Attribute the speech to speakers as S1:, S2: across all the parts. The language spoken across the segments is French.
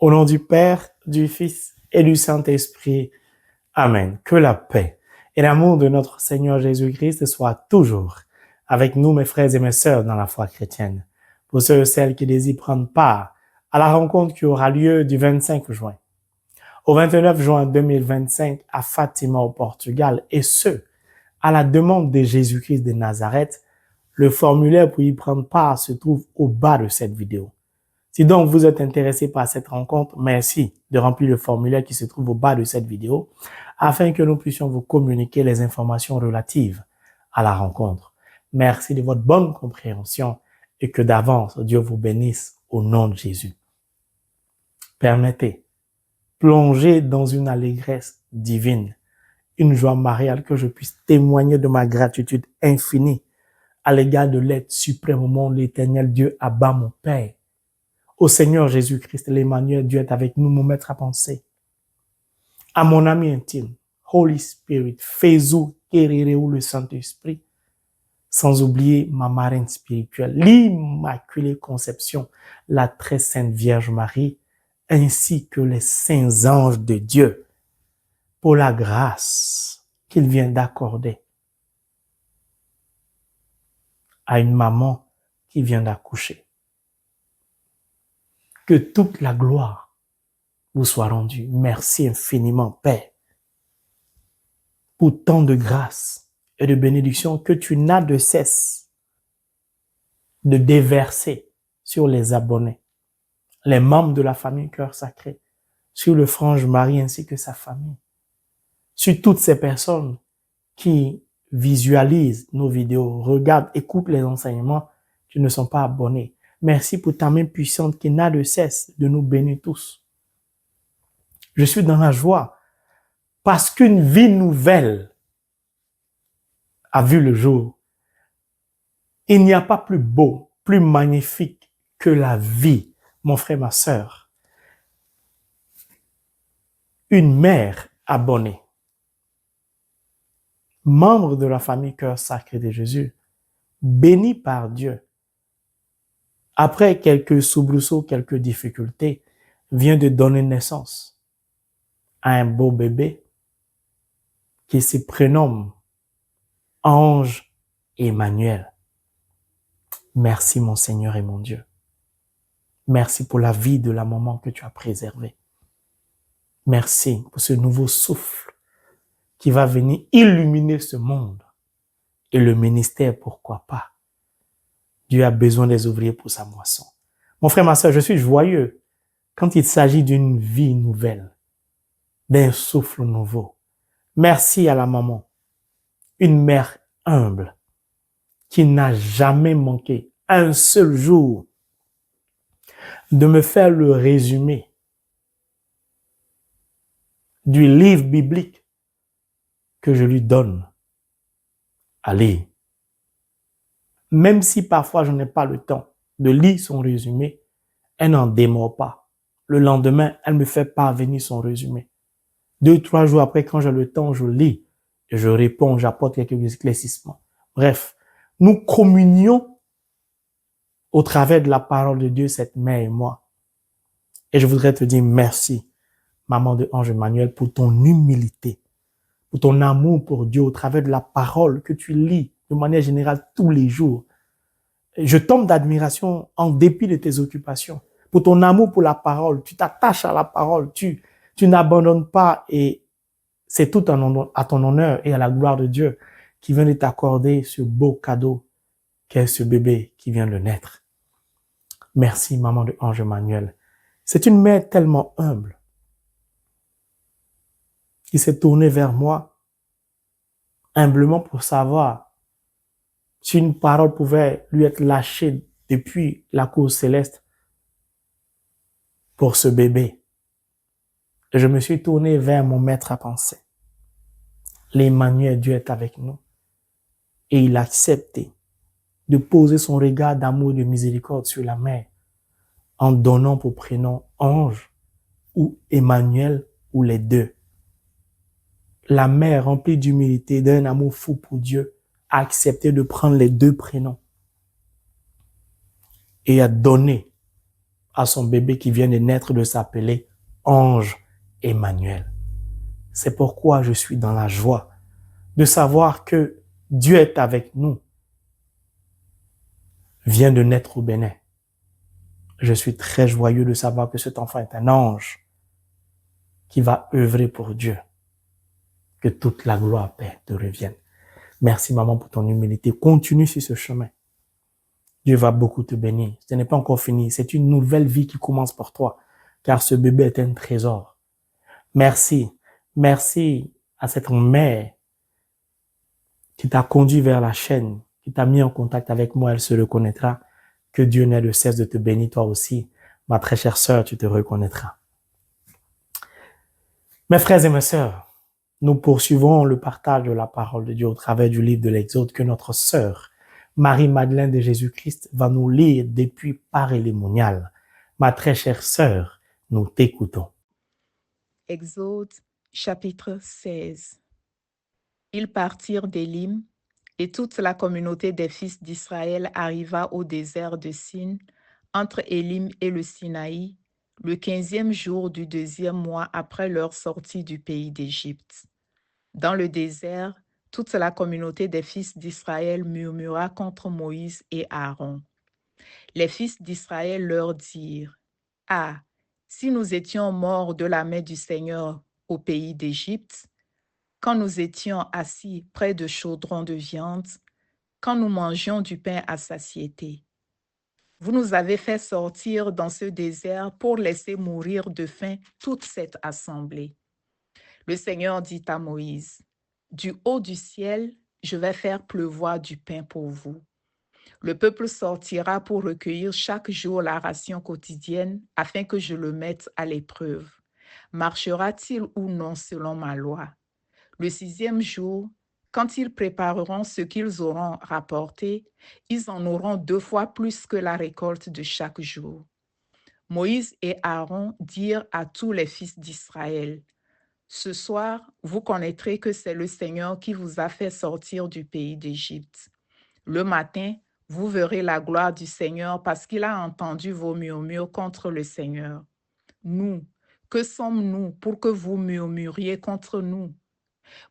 S1: Au nom du Père, du Fils et du Saint-Esprit. Amen. Que la paix et l'amour de notre Seigneur Jésus-Christ soient toujours avec nous, mes frères et mes sœurs, dans la foi chrétienne. Pour ceux et celles qui désirent prendre part à la rencontre qui aura lieu du 25 juin au 29 juin 2025 à Fatima au Portugal, et ce, à la demande de Jésus-Christ de Nazareth, le formulaire pour y prendre part se trouve au bas de cette vidéo. Si donc vous êtes intéressé par cette rencontre, merci de remplir le formulaire qui se trouve au bas de cette vidéo afin que nous puissions vous communiquer les informations relatives à la rencontre. Merci de votre bonne compréhension et que d'avance Dieu vous bénisse au nom de Jésus. Permettez, plongez dans une allégresse divine, une joie mariale, que je puisse témoigner de ma gratitude infinie à l'égard de l'aide suprême au monde, l'Éternel Dieu Abba, mon Père. Au Seigneur Jésus-Christ, l'Emmanuel, Dieu est avec nous, mon maître à penser. À mon ami intime, Holy Spirit, Fezou, Kerereu, le Saint-Esprit, sans oublier ma marraine spirituelle, l'Immaculée Conception, la très sainte Vierge Marie, ainsi que les saints anges de Dieu, pour la grâce qu'il vient d'accorder à une maman qui vient d'accoucher. Que toute la gloire vous soit rendue. Merci infiniment, Père, pour tant de grâce et de bénédictions que tu n'as de cesse de déverser sur les abonnés, les membres de la famille Cœur Sacré, sur le Frange Marie ainsi que sa famille, sur toutes ces personnes qui visualisent nos vidéos, regardent, écoutent les enseignements, qui ne sont pas abonnés. Merci pour ta main puissante qui n'a de cesse de nous bénir tous. Je suis dans la joie parce qu'une vie nouvelle a vu le jour. Il n'y a pas plus beau, plus magnifique que la vie, mon frère, ma sœur. Une mère abonnée, membre de la famille Cœur Sacré de Jésus, bénie par Dieu, après quelques soubresauts, quelques difficultés, vient de donner naissance à un beau bébé qui se prénomme Ange Emmanuel. Merci mon Seigneur et mon Dieu. Merci pour la vie de la maman que tu as préservée. Merci pour ce nouveau souffle qui va venir illuminer ce monde et le ministère, pourquoi pas. Dieu a besoin des ouvriers pour sa moisson. Mon frère, ma sœur, je suis joyeux quand il s'agit d'une vie nouvelle, d'un souffle nouveau. Merci à la maman, une mère humble qui n'a jamais manqué un seul jour de me faire le résumé du livre biblique que je lui donne à lire. Même si parfois je n'ai pas le temps de lire son résumé, elle n'en démord pas. Le lendemain, elle me fait parvenir son résumé. 2-3 jours après, quand j'ai le temps, je lis et je réponds, j'apporte quelques éclaircissements. Bref, nous communions au travers de la parole de Dieu, cette mère et moi. Et je voudrais te dire merci, maman de Ange Emmanuel, pour ton humilité, pour ton amour pour Dieu au travers de la parole que tu lis de manière générale tous les jours. Je tombe d'admiration en dépit de tes occupations. Pour ton amour pour la parole, tu t'attaches à la parole, tu n'abandonnes pas, et c'est tout à ton honneur et à la gloire de Dieu qui vient de t'accorder ce beau cadeau qu'est ce bébé qui vient de naître. Merci, maman de Ange Emmanuel. C'est une mère tellement humble qui s'est tournée vers moi humblement pour savoir si une parole pouvait lui être lâchée depuis la cour céleste pour ce bébé. Et je me suis tourné vers mon maître à penser. L'Emmanuel, Dieu est avec nous. Et il a accepté de poser son regard d'amour et de miséricorde sur la mère en donnant pour prénom Ange ou Emmanuel ou les deux. La mère, remplie d'humilité, d'un amour fou pour Dieu, a accepté de prendre les deux prénoms et a donné à son bébé qui vient de naître de s'appeler Ange Emmanuel. C'est pourquoi je suis dans la joie de savoir que Dieu est avec nous, vient de naître au Bénin. Je suis très joyeux de savoir que cet enfant est un ange qui va œuvrer pour Dieu. Que toute la gloire, Père, te revienne. Merci, maman, pour ton humilité. Continue sur ce chemin. Dieu va beaucoup te bénir. Ce n'est pas encore fini. C'est une nouvelle vie qui commence pour toi, car ce bébé est un trésor. Merci. Merci à cette mère qui t'a conduit vers la chaîne, qui t'a mis en contact avec moi. Elle se reconnaîtra. Que Dieu n'ait de cesse de te bénir toi aussi. Ma très chère sœur, tu te reconnaîtras. Mes frères et mes sœurs, nous poursuivons le partage de la parole de Dieu au travers du livre de l'Exode que notre sœur Marie-Madeleine de Jésus-Christ va nous lire depuis Paray-les-Monial. Ma très chère sœur, nous t'écoutons.
S2: Exode chapitre 16. Ils partirent d'Élim, et toute la communauté des fils d'Israël arriva au désert de Sin, entre Élim et le Sinaï, le 15e jour du 2e mois après leur sortie du pays d'Égypte. Dans le désert, toute la communauté des fils d'Israël murmura contre Moïse et Aaron. Les fils d'Israël leur dirent, « Ah, si nous étions morts de la main du Seigneur au pays d'Égypte, quand nous étions assis près de chaudrons de viande, quand nous mangions du pain à satiété. Vous nous avez fait sortir dans ce désert pour laisser mourir de faim toute cette assemblée. » Le Seigneur dit à Moïse, « Du haut du ciel, je vais faire pleuvoir du pain pour vous. Le peuple sortira pour recueillir chaque jour la ration quotidienne afin que je le mette à l'épreuve. Marchera-t-il ou non selon ma loi? Le 6e jour, quand ils prépareront ce qu'ils auront rapporté, ils en auront 2 fois plus que la récolte de chaque jour. » Moïse et Aaron dirent à tous les fils d'Israël, « Ce soir, vous connaîtrez que c'est le Seigneur qui vous a fait sortir du pays d'Égypte. Le matin, vous verrez la gloire du Seigneur parce qu'il a entendu vos murmures contre le Seigneur. Nous, que sommes-nous pour que vous murmuriez contre nous? »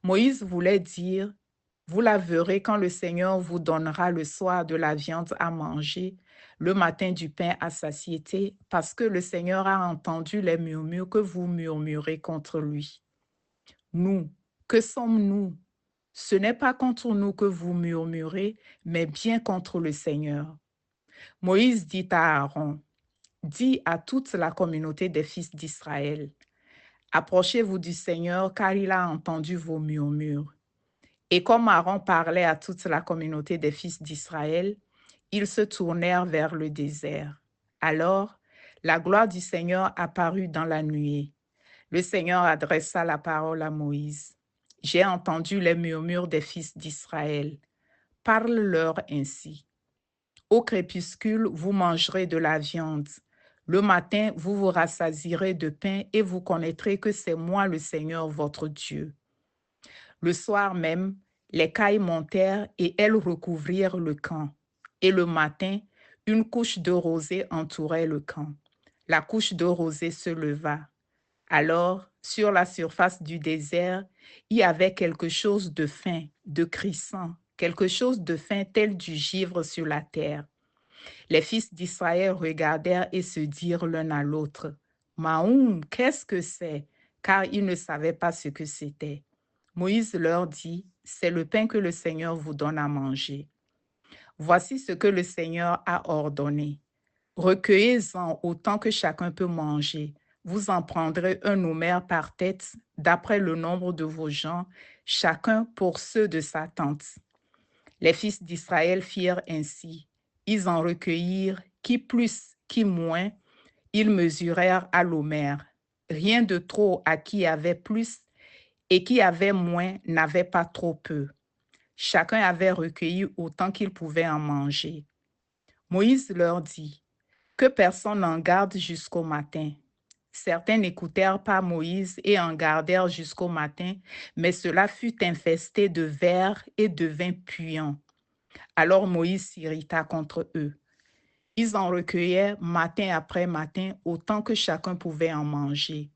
S2: Moïse voulait dire, « Vous la verrez quand le Seigneur vous donnera le soir de la viande à manger, le matin du pain à satiété, parce que le Seigneur a entendu les murmures que vous murmurez contre lui. » Nous, que sommes-nous? Ce n'est pas contre nous que vous murmurez, mais bien contre le Seigneur. Moïse dit à Aaron, « Dis à toute la communauté des fils d'Israël, approchez-vous du Seigneur car il a entendu vos murmures. » Et comme Aaron parlait à toute la communauté des fils d'Israël, ils se tournèrent vers le désert. Alors, la gloire du Seigneur apparut dans la nuée. Le Seigneur adressa la parole à Moïse. « J'ai entendu les murmures des fils d'Israël. Parle-leur ainsi. Au crépuscule, vous mangerez de la viande. Le matin, vous vous rassasierez de pain et vous connaîtrez que c'est moi le Seigneur votre Dieu. » Le soir même, les cailles montèrent et elles recouvrirent le camp. Et le matin, une couche de rosée entourait le camp. La couche de rosée se leva. Alors, sur la surface du désert, il y avait quelque chose de fin, de crissant, quelque chose de fin tel du givre sur la terre. Les fils d'Israël regardèrent et se dirent l'un à l'autre, « Mahoum, qu'est-ce que c'est ?» Car ils ne savaient pas ce que c'était. Moïse leur dit, « C'est le pain que le Seigneur vous donne à manger. Voici ce que le Seigneur a ordonné. Recueillez-en autant que chacun peut manger. Vous en prendrez un omer par tête, d'après le nombre de vos gens, chacun pour ceux de sa tente. » Les fils d'Israël firent ainsi. Ils en recueillirent, qui plus, qui moins, ils mesurèrent à l'omer. Rien de trop à qui avait plus, et qui avait moins n'avait pas trop peu. Chacun avait recueilli autant qu'il pouvait en manger. Moïse leur dit, « Que personne n'en garde jusqu'au matin. » Certains n'écoutèrent pas Moïse et en gardèrent jusqu'au matin, mais cela fut infesté de vers et de vin puant. Alors Moïse s'irrita contre eux. Ils en recueillaient matin après matin autant que chacun pouvait en manger.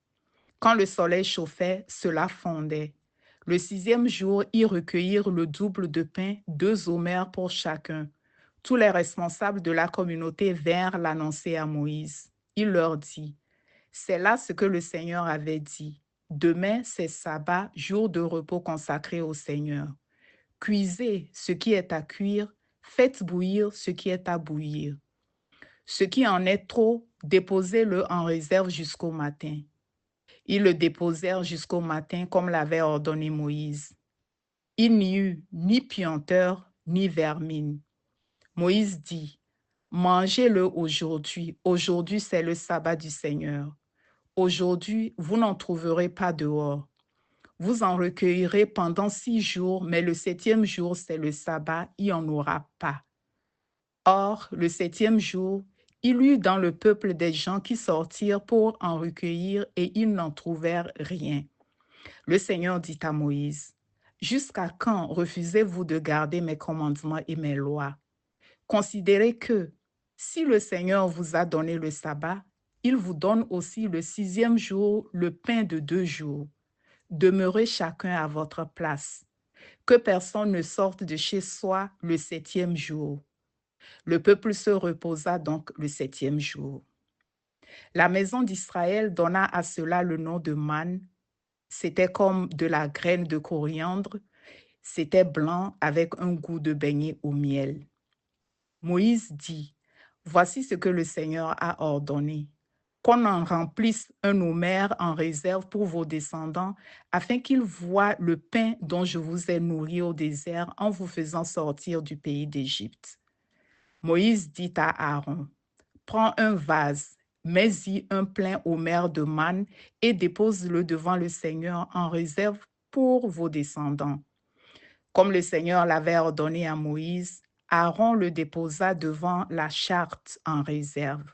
S2: Quand le soleil chauffait, cela fondait. Le 6e jour, ils recueillirent le double de pain, 2 homères pour chacun. Tous les responsables de la communauté vinrent l'annoncer à Moïse. Il leur dit, c'est là ce que le Seigneur avait dit. Demain, c'est sabbat, jour de repos consacré au Seigneur. Cuisez ce qui est à cuire, faites bouillir ce qui est à bouillir. Ce qui en est trop, déposez-le en réserve jusqu'au matin. Ils le déposèrent jusqu'au matin comme l'avait ordonné Moïse. Il n'y eut ni puanteur ni vermine. Moïse dit, mangez-le aujourd'hui. Aujourd'hui, c'est le sabbat du Seigneur. Aujourd'hui, vous n'en trouverez pas dehors. Vous en recueillerez pendant 6 jours, mais le 7e jour, c'est le sabbat, il n'y en aura pas. Or, le 7e jour, il y eut dans le peuple des gens qui sortirent pour en recueillir et ils n'en trouvèrent rien. Le Seigneur dit à Moïse, « Jusqu'à quand refusez-vous de garder mes commandements et mes lois? Considérez que, si le Seigneur vous a donné le sabbat, il vous donne aussi le 6e jour le pain de 2 jours. Demeurez chacun à votre place. Que personne ne sorte de chez soi le 7e jour. » Le peuple se reposa donc le 7e jour. La maison d'Israël donna à cela le nom de manne. C'était comme de la graine de coriandre. C'était blanc avec un goût de beignet au miel. Moïse dit, « Voici ce que le Seigneur a ordonné. Qu'on en remplisse un homère en réserve pour vos descendants, afin qu'ils voient le pain dont je vous ai nourri au désert en vous faisant sortir du pays d'Égypte. » Moïse dit à Aaron, « Prends un vase, mets-y un plein homère de manne et dépose-le devant le Seigneur en réserve pour vos descendants. » Comme le Seigneur l'avait ordonné à Moïse, Aaron le déposa devant la charte en réserve.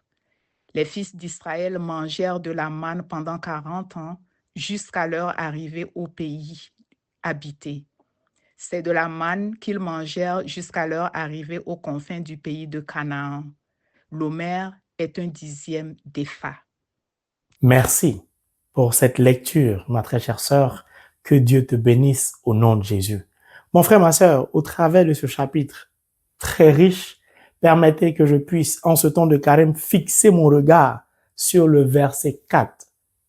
S2: Les fils d'Israël mangèrent de la manne pendant 40 ans jusqu'à leur arrivée au pays habité. C'est de la manne qu'ils mangèrent jusqu'à leur arrivée aux confins du pays de Canaan. L'homère est un 10e d'épha.
S1: Merci pour cette lecture, ma très chère sœur. Que Dieu te bénisse au nom de Jésus. Mon frère, ma sœur, au travers de ce chapitre très riche, permettez que je puisse, en ce temps de carême, fixer mon regard sur le verset 4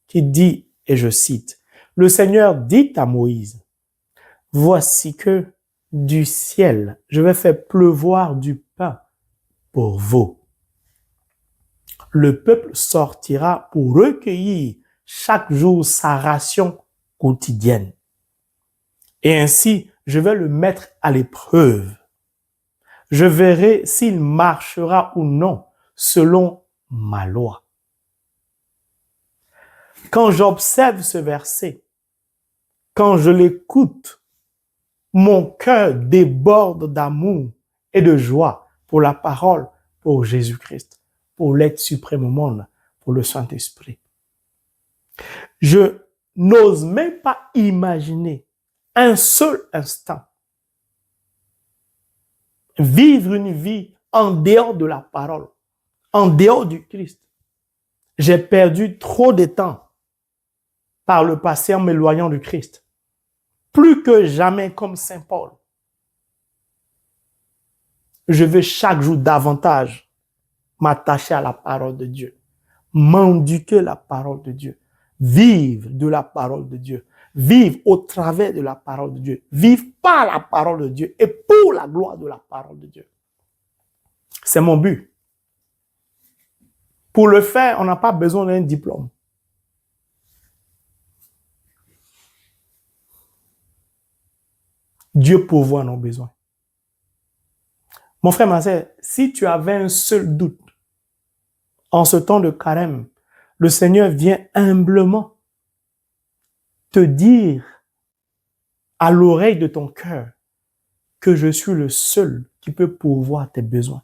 S1: qui dit, et je cite, « Le Seigneur dit à Moïse, voici que du ciel, je vais faire pleuvoir du pain pour vous. Le peuple sortira pour recueillir chaque jour sa ration quotidienne. Et ainsi, je vais le mettre à l'épreuve. Je verrai s'il marchera ou non selon ma loi. » Quand j'observe ce verset, quand je l'écoute, mon cœur déborde d'amour et de joie pour la parole, pour Jésus-Christ, pour l'être suprême au monde, pour le Saint-Esprit. Je n'ose même pas imaginer un seul instant vivre une vie en dehors de la parole, en dehors du Christ. J'ai perdu trop de temps par le passé en m'éloignant du Christ. Plus que jamais comme Saint Paul. Je veux chaque jour davantage m'attacher à la parole de Dieu, m'indiquer la parole de Dieu, vivre de la parole de Dieu, vivre au travers de la parole de Dieu, vivre par la parole de Dieu et pour la gloire de la parole de Dieu. C'est mon but. Pour le faire, on n'a pas besoin d'un diplôme. Dieu pourvoit nos besoins. Mon frère, ma sœur, si tu avais un seul doute en ce temps de carême, le Seigneur vient humblement te dire à l'oreille de ton cœur que je suis le seul qui peut pourvoir tes besoins.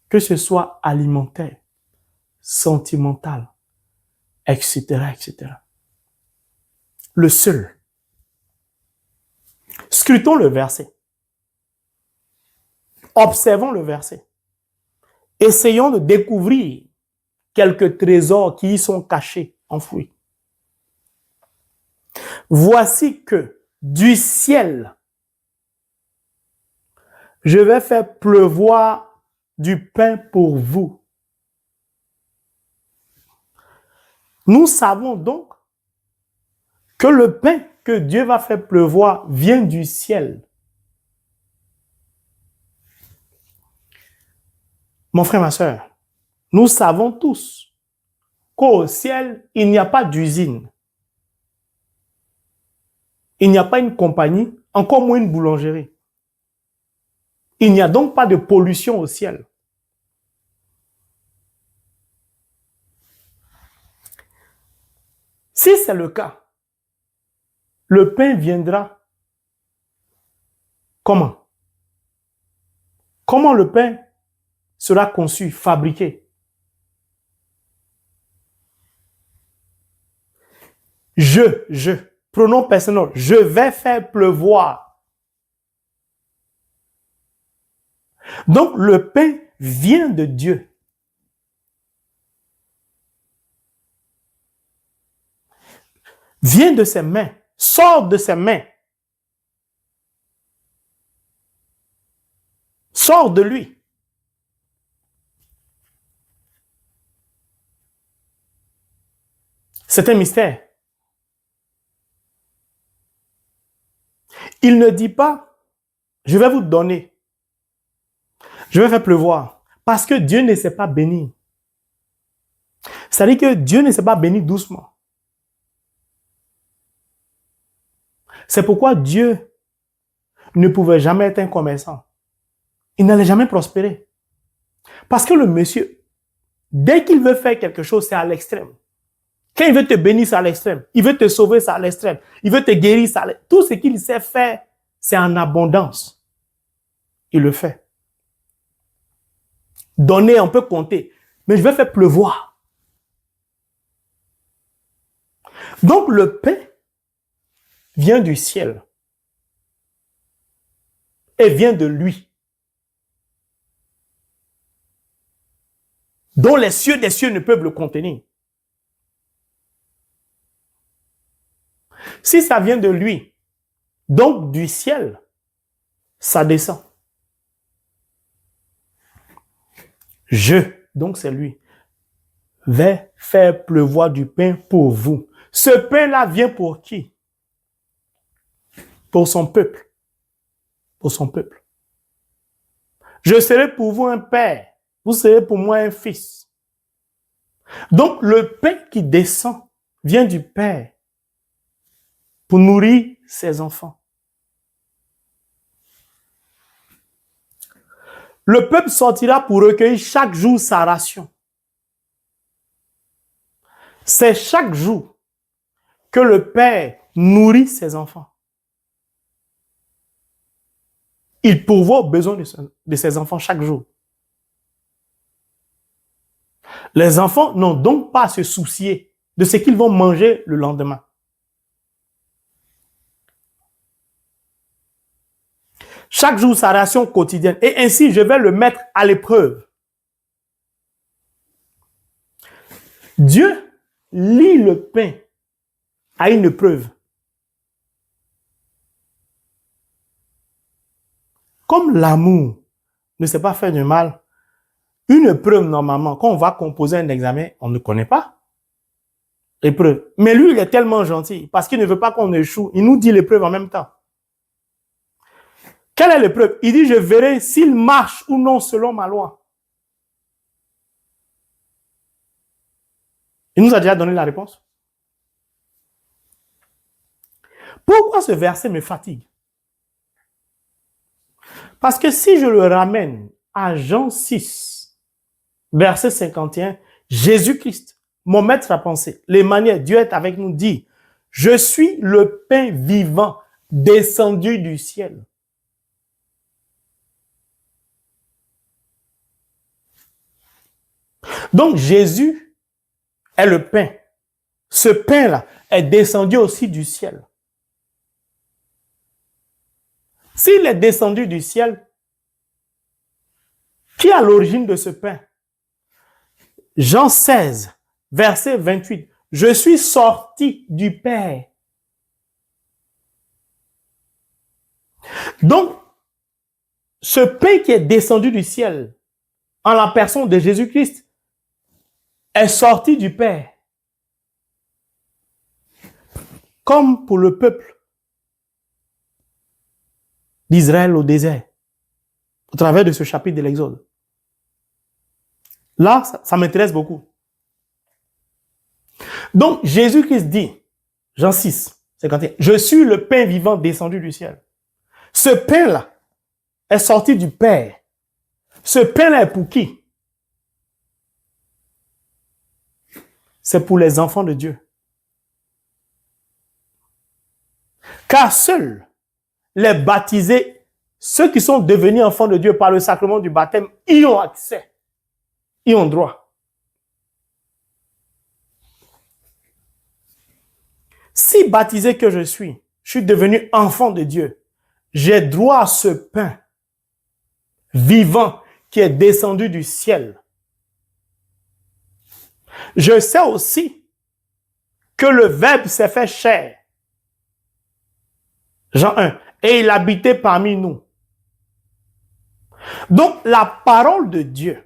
S1: Que ce soit alimentaire, sentimental, etc., etc. Le seul. Scrutons le verset. Observons le verset. essayons de découvrir quelques trésors qui y sont cachés, enfouis. Voici que du ciel, je vais faire pleuvoir du pain pour vous. Nous savons donc que le pain que Dieu va faire pleuvoir vient du ciel. Mon frère, ma soeur, nous savons tous qu'au ciel, il n'y a pas d'usine. Il n'y a pas une compagnie, encore moins une boulangerie. Il n'y a donc pas de pollution au ciel. Si c'est le cas, le pain viendra comment? Comment le pain sera conçu, fabriqué? Pronom personnel, je vais faire pleuvoir. Donc, le pain vient de Dieu. Vient de ses mains, sort de ses mains. Sort de lui. C'est un mystère. Il ne dit pas, je vais vous donner. Je vais faire pleuvoir. Parce que Dieu ne sait pas bénir. C'est-à-dire que Dieu ne sait pas bénir doucement. C'est pourquoi Dieu ne pouvait jamais être un commerçant. Il n'allait jamais prospérer. Parce que le monsieur, dès qu'il veut faire quelque chose, c'est à l'extrême. Quand il veut te bénir, c'est à l'extrême. Il veut te sauver, c'est à l'extrême. Il veut te guérir, c'est à l'extrême. Tout ce qu'il sait faire, c'est en abondance. Il le fait. Donner, on peut compter. Mais je vais faire pleuvoir. Donc le pain vient du ciel. Et vient de lui. Dont les cieux des cieux ne peuvent le contenir. Si ça vient de lui, donc du ciel, ça descend. Donc c'est lui, vais faire pleuvoir du pain pour vous. Ce pain-là vient pour qui? Pour son peuple. Pour son peuple. Je serai pour vous un père. Vous serez pour moi un fils. Donc le pain qui descend vient du Père pour nourrir ses enfants. Le peuple sortira pour recueillir chaque jour sa ration. C'est chaque jour que le Père nourrit ses enfants. Il pourvoit aux besoins de ses enfants chaque jour. Les enfants n'ont donc pas à se soucier de ce qu'ils vont manger le lendemain. Chaque jour, sa ration quotidienne. Et ainsi, je vais le mettre à l'épreuve. Dieu lie le pain à une épreuve. Comme l'amour ne sait pas faire du mal, une épreuve, normalement, quand on va composer un examen, on ne connaît pas l'épreuve. Mais lui, il est tellement gentil parce qu'il ne veut pas qu'on échoue. Il nous dit l'épreuve en même temps. Quelle est l'épreuve? Il dit, je verrai s'il marche ou non selon ma loi. Il nous a déjà donné la réponse. Pourquoi ce verset me fatigue? Parce que si je le ramène à Jean 6, verset 51, Jésus-Christ, mon maître à penser, les manières, Dieu est avec nous, dit, je suis le pain vivant descendu du ciel. Donc Jésus est le pain. Ce pain-là est descendu aussi du ciel. S'il est descendu du ciel, qui est à l'origine de ce pain? Jean 16, verset 28. Je suis sorti du Père. Donc, ce pain qui est descendu du ciel en la personne de Jésus-Christ est sorti du Père. Comme pour le peuple d'Israël au désert, au travers de ce chapitre de l'Exode. Là, ça m'intéresse beaucoup. Donc, Jésus-Christ dit, Jean 6, 51, je suis le pain vivant descendu du ciel. Ce pain-là est sorti du Père. Ce pain-là est pour qui? C'est pour les enfants de Dieu. Car seuls les baptisés, ceux qui sont devenus enfants de Dieu par le sacrement du baptême, y ont accès, y ont droit. Si baptisé que je suis devenu enfant de Dieu, j'ai droit à ce pain vivant qui est descendu du ciel. Je sais aussi que le Verbe s'est fait chair. Jean 1. Et il habitait parmi nous. Donc, la parole de Dieu,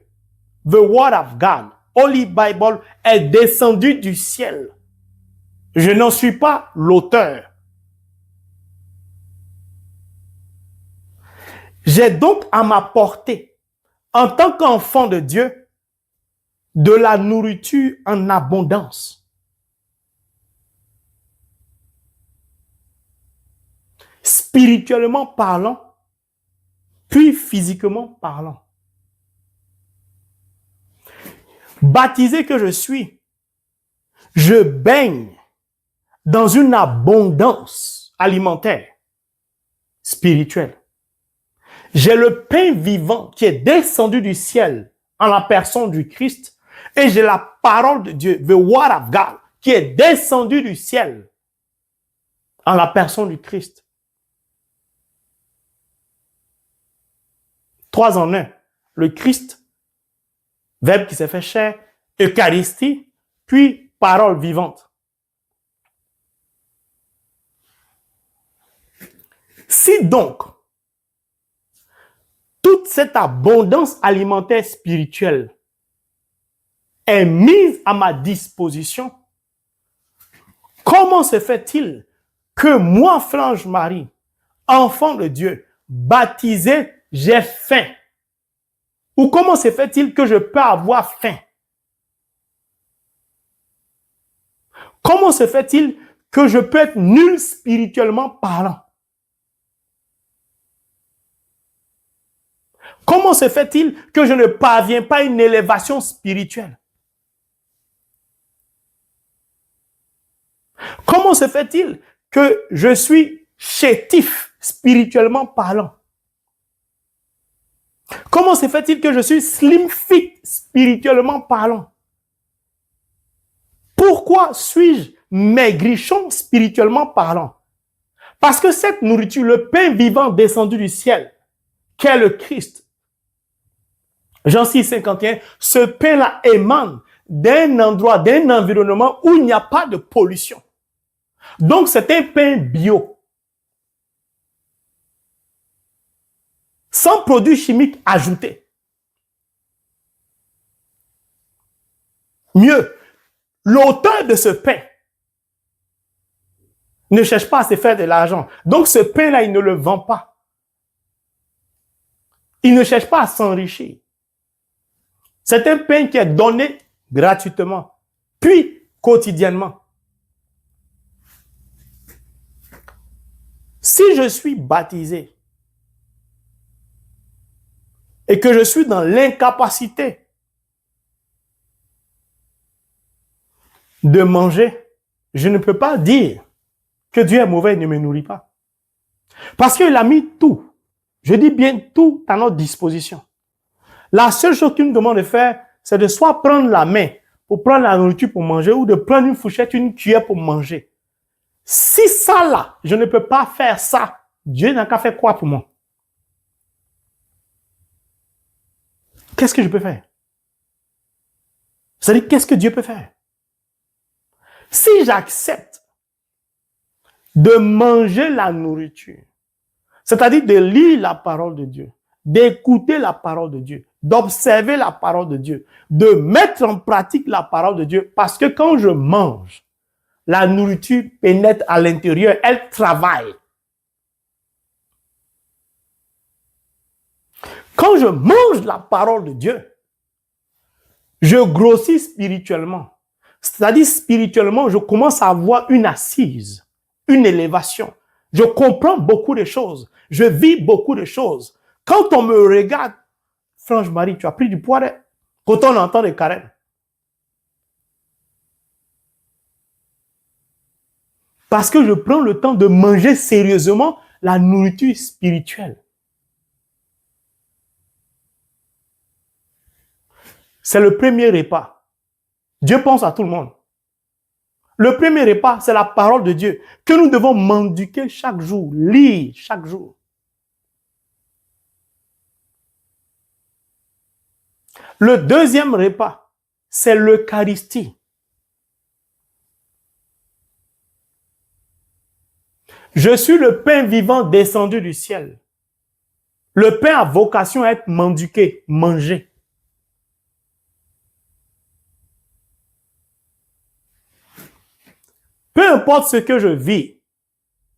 S1: the word of God, Holy Bible, est descendue du ciel. Je n'en suis pas l'auteur. J'ai donc à ma portée, en tant qu'enfant de Dieu, de la nourriture en abondance. Spirituellement parlant, puis physiquement parlant. Baptisé que je suis, je baigne dans une abondance alimentaire, spirituelle. J'ai le pain vivant qui est descendu du ciel en la personne du Christ et j'ai la parole de Dieu, the word of God, qui est descendu du ciel en la personne du Christ. 3 en 1. Le Christ, Verbe qui s'est fait chair, Eucharistie, puis parole vivante. Si donc, toute cette abondance alimentaire spirituelle est mise à ma disposition, comment se fait-il que moi, Franche Marie, enfant de Dieu, baptisé, j'ai faim? Ou comment se fait-il que je peux avoir faim? Comment se fait-il que je peux être nul spirituellement parlant? Comment se fait-il que je ne parviens pas à une élévation spirituelle? Comment se fait-il que je suis chétif spirituellement parlant? Comment se fait-il que je suis slim fit spirituellement parlant? Pourquoi suis-je maigrichon spirituellement parlant? Parce que cette nourriture, le pain vivant descendu du ciel, qu'est le Christ, Jean 6, 51, ce pain-là émane d'un endroit, d'un environnement où il n'y a pas de pollution. Donc, c'est un pain bio. Sans produits chimiques ajoutés. Mieux, l'auteur de ce pain ne cherche pas à se faire de l'argent. Donc, ce pain-là, il ne le vend pas. Il ne cherche pas à s'enrichir. C'est un pain qui est donné gratuitement, puis quotidiennement. Si je suis baptisé et que je suis dans l'incapacité de manger, je ne peux pas dire que Dieu est mauvais et ne me nourrit pas. Parce qu'il a mis tout, je dis bien tout à notre disposition. La seule chose qu'il nous demande de faire, c'est de soit prendre la main pour prendre la nourriture pour manger ou de prendre une fourchette, une cuillère pour manger. Si ça là, je ne peux pas faire ça, Dieu n'a qu'à faire quoi pour moi? Qu'est-ce que je peux faire? C'est-à-dire, qu'est-ce que Dieu peut faire? Si j'accepte de manger la nourriture, c'est-à-dire de lire la parole de Dieu, d'écouter la parole de Dieu, d'observer la parole de Dieu, de mettre en pratique la parole de Dieu, parce que quand je mange, la nourriture pénètre à l'intérieur, elle travaille. Quand je mange la parole de Dieu, je grossis spirituellement. C'est-à-dire spirituellement, je commence à avoir une assise, une élévation. Je comprends beaucoup de choses. Je vis beaucoup de choses. Quand on me regarde, Franche Marie, tu as pris du poids. Quand on entend des carèmes. Parce que je prends le temps de manger sérieusement la nourriture spirituelle. C'est le premier repas. Dieu pense à tout le monde. Le premier repas, c'est la parole de Dieu que nous devons mendiquer chaque jour, lire chaque jour. Le deuxième repas, c'est l'Eucharistie. Je suis le pain vivant descendu du ciel. Le pain a vocation à être mendiqué, mangé. Peu importe ce que je vis,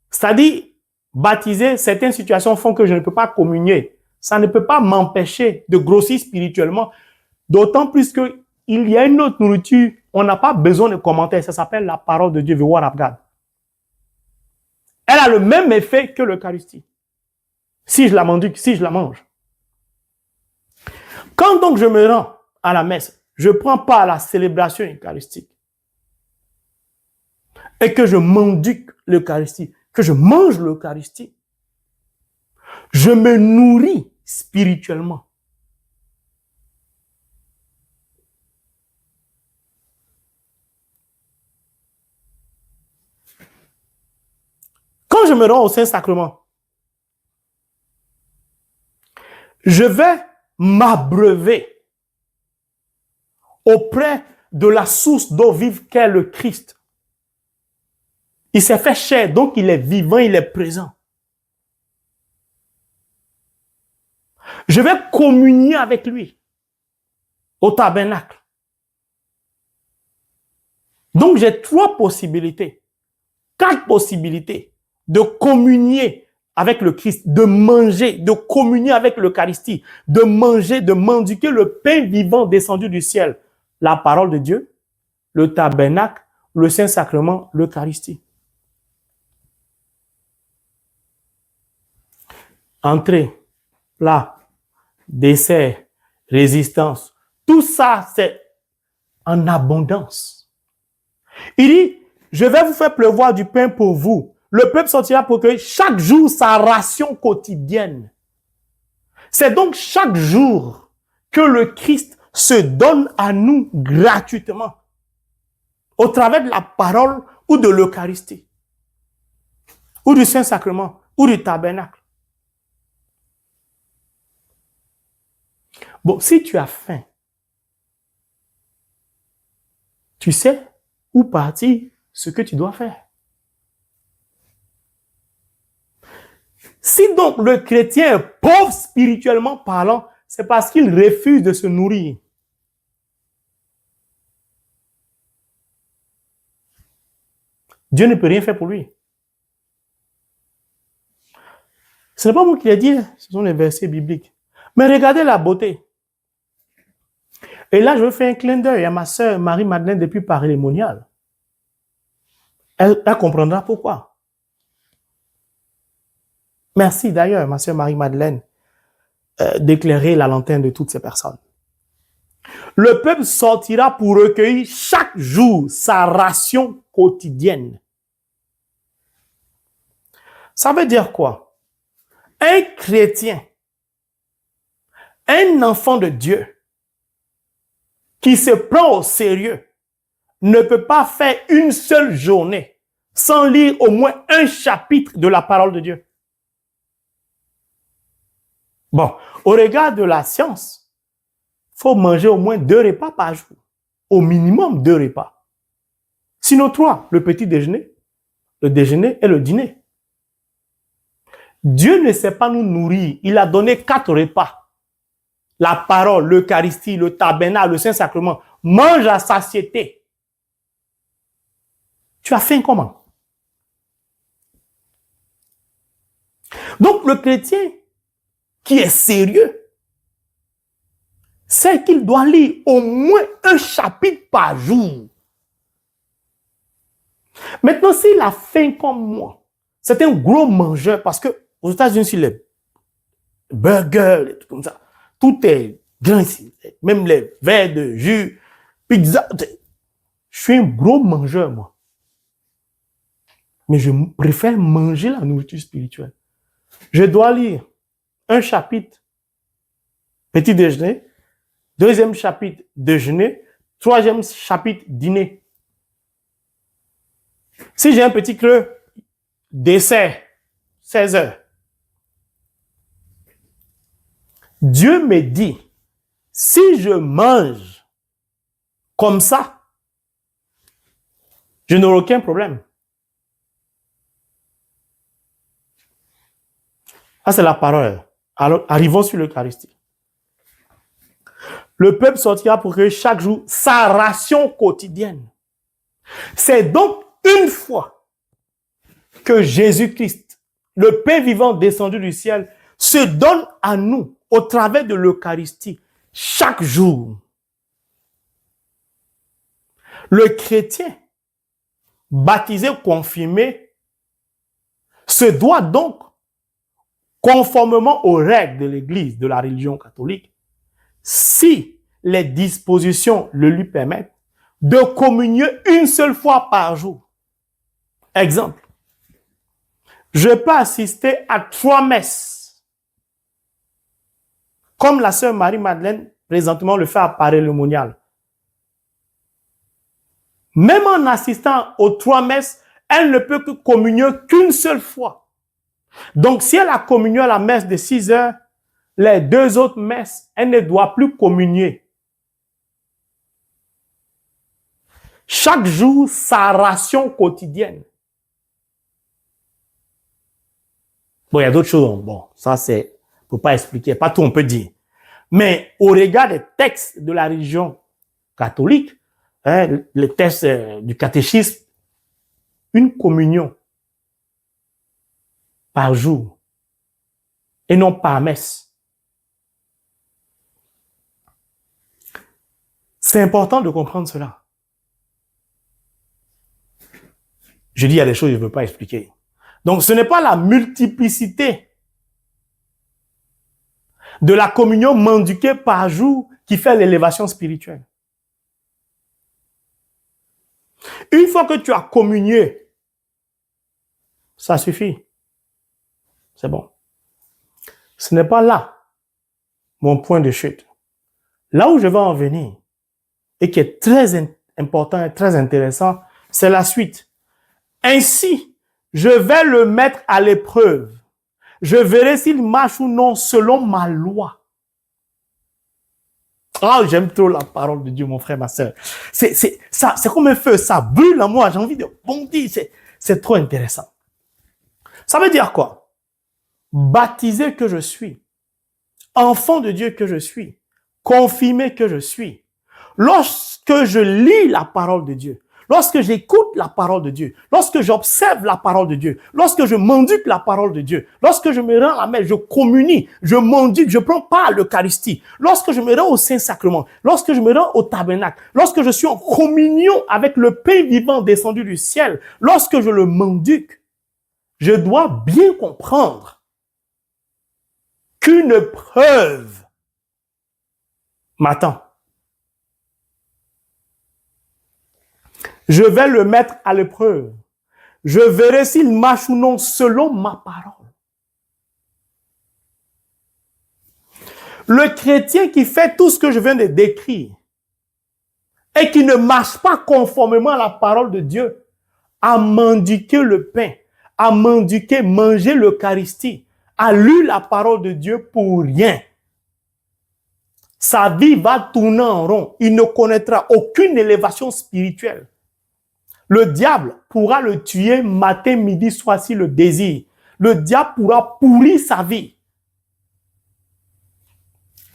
S1: c'est-à-dire baptisé, certaines situations font que je ne peux pas communier. Ça ne peut pas m'empêcher de grossir spirituellement. D'autant plus qu'il y a une autre nourriture, on n'a pas besoin de commentaires. Ça s'appelle la parole de Dieu, the word of God. Elle a le même effet que l'Eucharistie. Si je la mendique, si je la mange. Quand donc je me rends à la messe, je ne prends pas la célébration eucharistique et que je mendique l'Eucharistie, que je mange l'Eucharistie, je me nourris spirituellement. Quand je me rends au Saint-Sacrement, je vais m'abreuver auprès de la source d'eau vive qu'est le Christ. Il s'est fait chair, donc il est vivant, il est présent. Je vais communier avec lui au tabernacle. Donc j'ai 3 possibilités, 4 possibilités de communier avec le Christ, de manger, de communier avec l'Eucharistie, de manger, de mendiquer le pain vivant descendu du ciel, la parole de Dieu, le tabernacle, le Saint-Sacrement, l'Eucharistie. Entrée, plat, dessert, résistance, tout ça, c'est en abondance. Il dit, je vais vous faire pleuvoir du pain pour vous. Le peuple sortira pour que chaque jour sa ration quotidienne. C'est donc chaque jour que le Christ se donne à nous gratuitement au travers de la parole ou de l'Eucharistie ou du Saint-Sacrement ou du tabernacle. Bon, si tu as faim, tu sais où partir, ce que tu dois faire. Si donc le chrétien est pauvre spirituellement parlant, c'est parce qu'il refuse de se nourrir. Dieu ne peut rien faire pour lui. Ce n'est pas moi qui l'ai dit, ce sont les versets bibliques. Mais regardez la beauté. Et là, je veux faire un clin d'œil à ma sœur Marie-Madeleine depuis Paris-Lémonial. Elle comprendra pourquoi. Merci d'ailleurs, ma sœur Marie-Madeleine, d'éclairer la lanterne de toutes ces personnes. Le peuple sortira pour recueillir chaque jour sa ration quotidienne. Ça veut dire quoi? Un chrétien, un enfant de Dieu, qui se prend au sérieux, ne peut pas faire une seule journée sans lire au moins un chapitre de la parole de Dieu. Bon, au regard de la science, il faut manger au moins 2 repas par jour. au minimum 2 repas. Sinon 3, le petit déjeuner, le déjeuner et le dîner. Dieu ne sait pas nous nourrir. Il a donné 4 repas. La parole, l'Eucharistie, le tabernacle, le Saint-Sacrement. Mange à satiété. Tu as faim comment? Donc le chrétien qui est sérieux, c'est qu'il doit lire au moins un chapitre par jour. Maintenant, s'il a faim comme moi, c'est un gros mangeur parce que aux États-Unis, c'est les burgers, les trucs comme ça. Tout est grand ici. Même les verres de jus, pizza. Je suis un gros mangeur, moi. Mais je préfère manger la nourriture spirituelle. Je dois lire un chapitre, petit déjeuner, deuxième chapitre, déjeuner, troisième chapitre, dîner. Si j'ai un petit creux, dessert, 16 heures. Dieu me dit, si je mange comme ça, je n'aurai aucun problème. Ah, c'est la parole. Alors, arrivons sur l'Eucharistie. Le peuple sortira pour que chaque jour sa ration quotidienne. C'est donc une fois que Jésus-Christ, le Père vivant descendu du ciel, se donne à nous au travers de l'Eucharistie chaque jour. Le chrétien, baptisé, confirmé, se doit donc, conformément aux règles de l'Église, de la religion catholique, si les dispositions le lui permettent, de communier une seule fois par jour. Exemple, je peux assister à 3 messes, comme la sœur Marie-Madeleine présentement le fait à Paray-le-Monial. Même en assistant aux 3 messes, elle ne peut que communier qu'une seule fois. Donc, si elle a communié à la messe de 6 heures, les 2 autres messes, elle ne doit plus communier. Chaque jour, sa ration quotidienne. Bon, il y a d'autres choses. Bon, ça c'est, on peut pas expliquer, pas tout on peut dire. Mais au regard des textes de la religion catholique, les textes du catéchisme, une communion par jour et non par messe. C'est important de comprendre cela. Je dis, il y a des choses que je ne veux pas expliquer. Donc, ce n'est pas la multiplicité de la communion mendiquée par jour qui fait l'élévation spirituelle. Une fois que tu as communié, ça suffit. C'est bon. Ce n'est pas là mon point de chute. Là où je vais en venir, et qui est très important et très intéressant, c'est la suite. Ainsi, je vais le mettre à l'épreuve. Je verrai s'il marche ou non selon ma loi. Ah, j'aime trop la parole de Dieu, mon frère, ma soeur. C'est comme un feu, ça brûle en moi, j'ai envie de bondir. C'est trop intéressant. Ça veut dire quoi? Baptisé que je suis, enfant de Dieu que je suis, confirmé que je suis, lorsque je lis la parole de Dieu, lorsque j'écoute la parole de Dieu, lorsque j'observe la parole de Dieu, lorsque je mendique la parole de Dieu, lorsque je me rends à la messe, je communie, je mendique, je prends part à l'Eucharistie, lorsque je me rends au Saint-Sacrement, lorsque je me rends au tabernacle, lorsque je suis en communion avec le Père vivant descendu du ciel, lorsque je le mendique, je dois bien comprendre qu'une preuve m'attend. Je vais le mettre à l'épreuve. Je verrai s'il marche ou non selon ma parole. Le chrétien qui fait tout ce que je viens de décrire et qui ne marche pas conformément à la parole de Dieu, a mendiqué le pain, a mendiqué, mangé l'Eucharistie, a lu la parole de Dieu pour rien. Sa vie va tourner en rond. Il ne connaîtra aucune élévation spirituelle. Le diable pourra le tuer matin, midi, soir s'il le désire. Le diable pourra pourrir sa vie.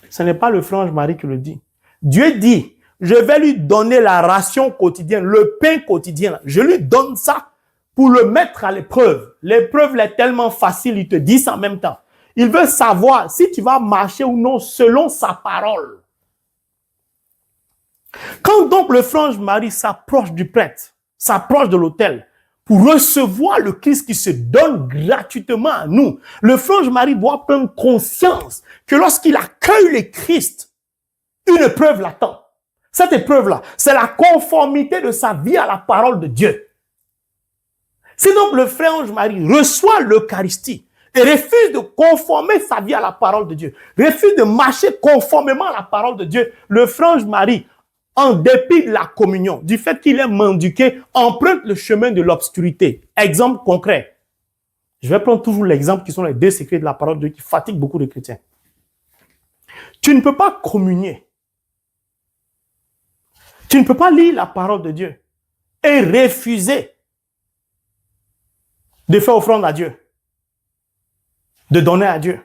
S1: Ce n'est pas le Franche Marie qui le dit. Dieu dit, je vais lui donner la ration quotidienne, le pain quotidien. Je lui donne ça pour le mettre à l'épreuve. L'épreuve est tellement facile, il te dit ça en même temps. Il veut savoir si tu vas marcher ou non selon sa parole. Quand donc le Franche Marie s'approche du prêtre, s'approche de l'autel, pour recevoir le Christ qui se donne gratuitement à nous, le Franche Marie doit prendre conscience que lorsqu'il accueille le Christ, une épreuve l'attend. Cette épreuve-là, c'est la conformité de sa vie à la parole de Dieu. Si donc le Franche Marie reçoit l'Eucharistie et refuse de conformer sa vie à la parole de Dieu, refuse de marcher conformément à la parole de Dieu, le Franche Marie, en dépit de la communion, du fait qu'il est mendiqué, emprunte le chemin de l'obscurité. Exemple concret. Je vais prendre toujours l'exemple qui sont les deux secrets de la parole de Dieu qui fatiguent beaucoup de chrétiens. Tu ne peux pas communier. Tu ne peux pas lire la parole de Dieu et refuser de faire offrande à Dieu, de donner à Dieu.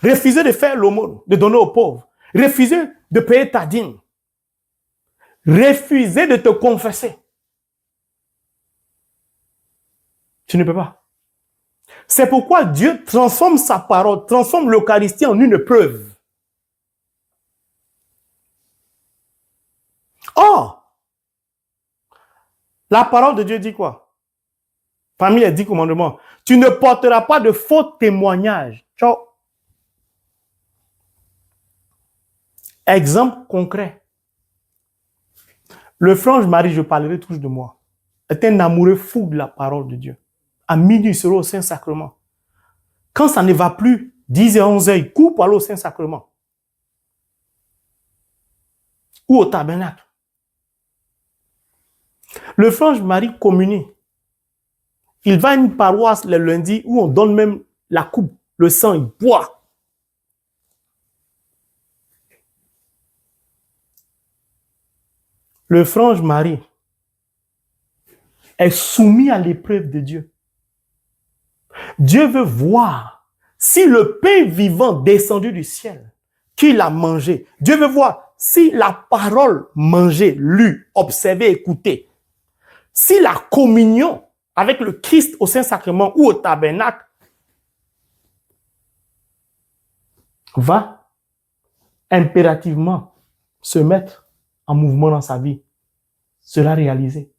S1: Refuser de faire l'aumône, de donner aux pauvres. Refuser de payer ta dîme. Refuser de te confesser. Tu ne peux pas. C'est pourquoi Dieu transforme sa parole, transforme l'Eucharistie en une épreuve. Or, la parole de Dieu dit quoi? Parmi les 10 commandements, tu ne porteras pas de faux témoignages. Ciao. Exemple concret. Le Franche Marie, je parlerai toujours de moi, est un amoureux fou de la parole de Dieu. À minuit, il sera au Saint-Sacrement. Quand ça ne va plus, 10h, 11h, il court pour aller au Saint-Sacrement. Ou au tabernacle. Le Franche Marie communie. Il va à une paroisse le lundi où on donne même la coupe, le sang, il boit. Le Franche Marie est soumis à l'épreuve de Dieu. Dieu veut voir si le pain vivant descendu du ciel, qu'il a mangé, Dieu veut voir si la parole mangée, lue, observée, écoutée, si la communion avec le Christ au Saint-Sacrement ou au tabernacle va impérativement se mettre en mouvement dans sa vie, sera réalisé.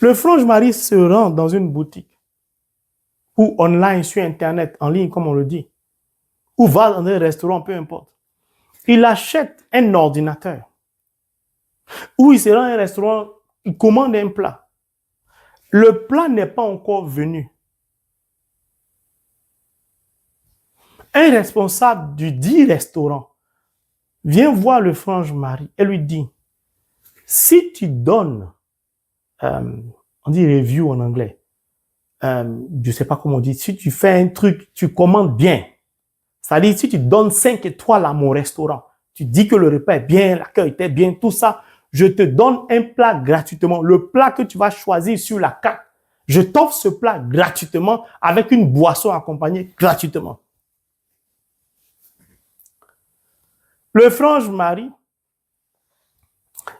S1: Le Franche Marie se rend dans une boutique ou online sur Internet, en ligne comme on le dit, ou va dans un restaurant, peu importe. Il achète un ordinateur ou il se rend à un restaurant, il commande un plat. Le plat n'est pas encore venu. Un responsable du dit restaurant vient voir le Franche Marie et lui dit, si tu donnes, on dit review en anglais, je ne sais pas comment on dit, si tu fais un truc, tu commandes bien, c'est-à-dire si tu donnes 5 étoiles à mon restaurant, tu dis que le repas est bien, l'accueil était bien, tout ça, je te donne un plat gratuitement, le plat que tu vas choisir sur la carte, je t'offre ce plat gratuitement avec une boisson accompagnée gratuitement. Le Franche Marie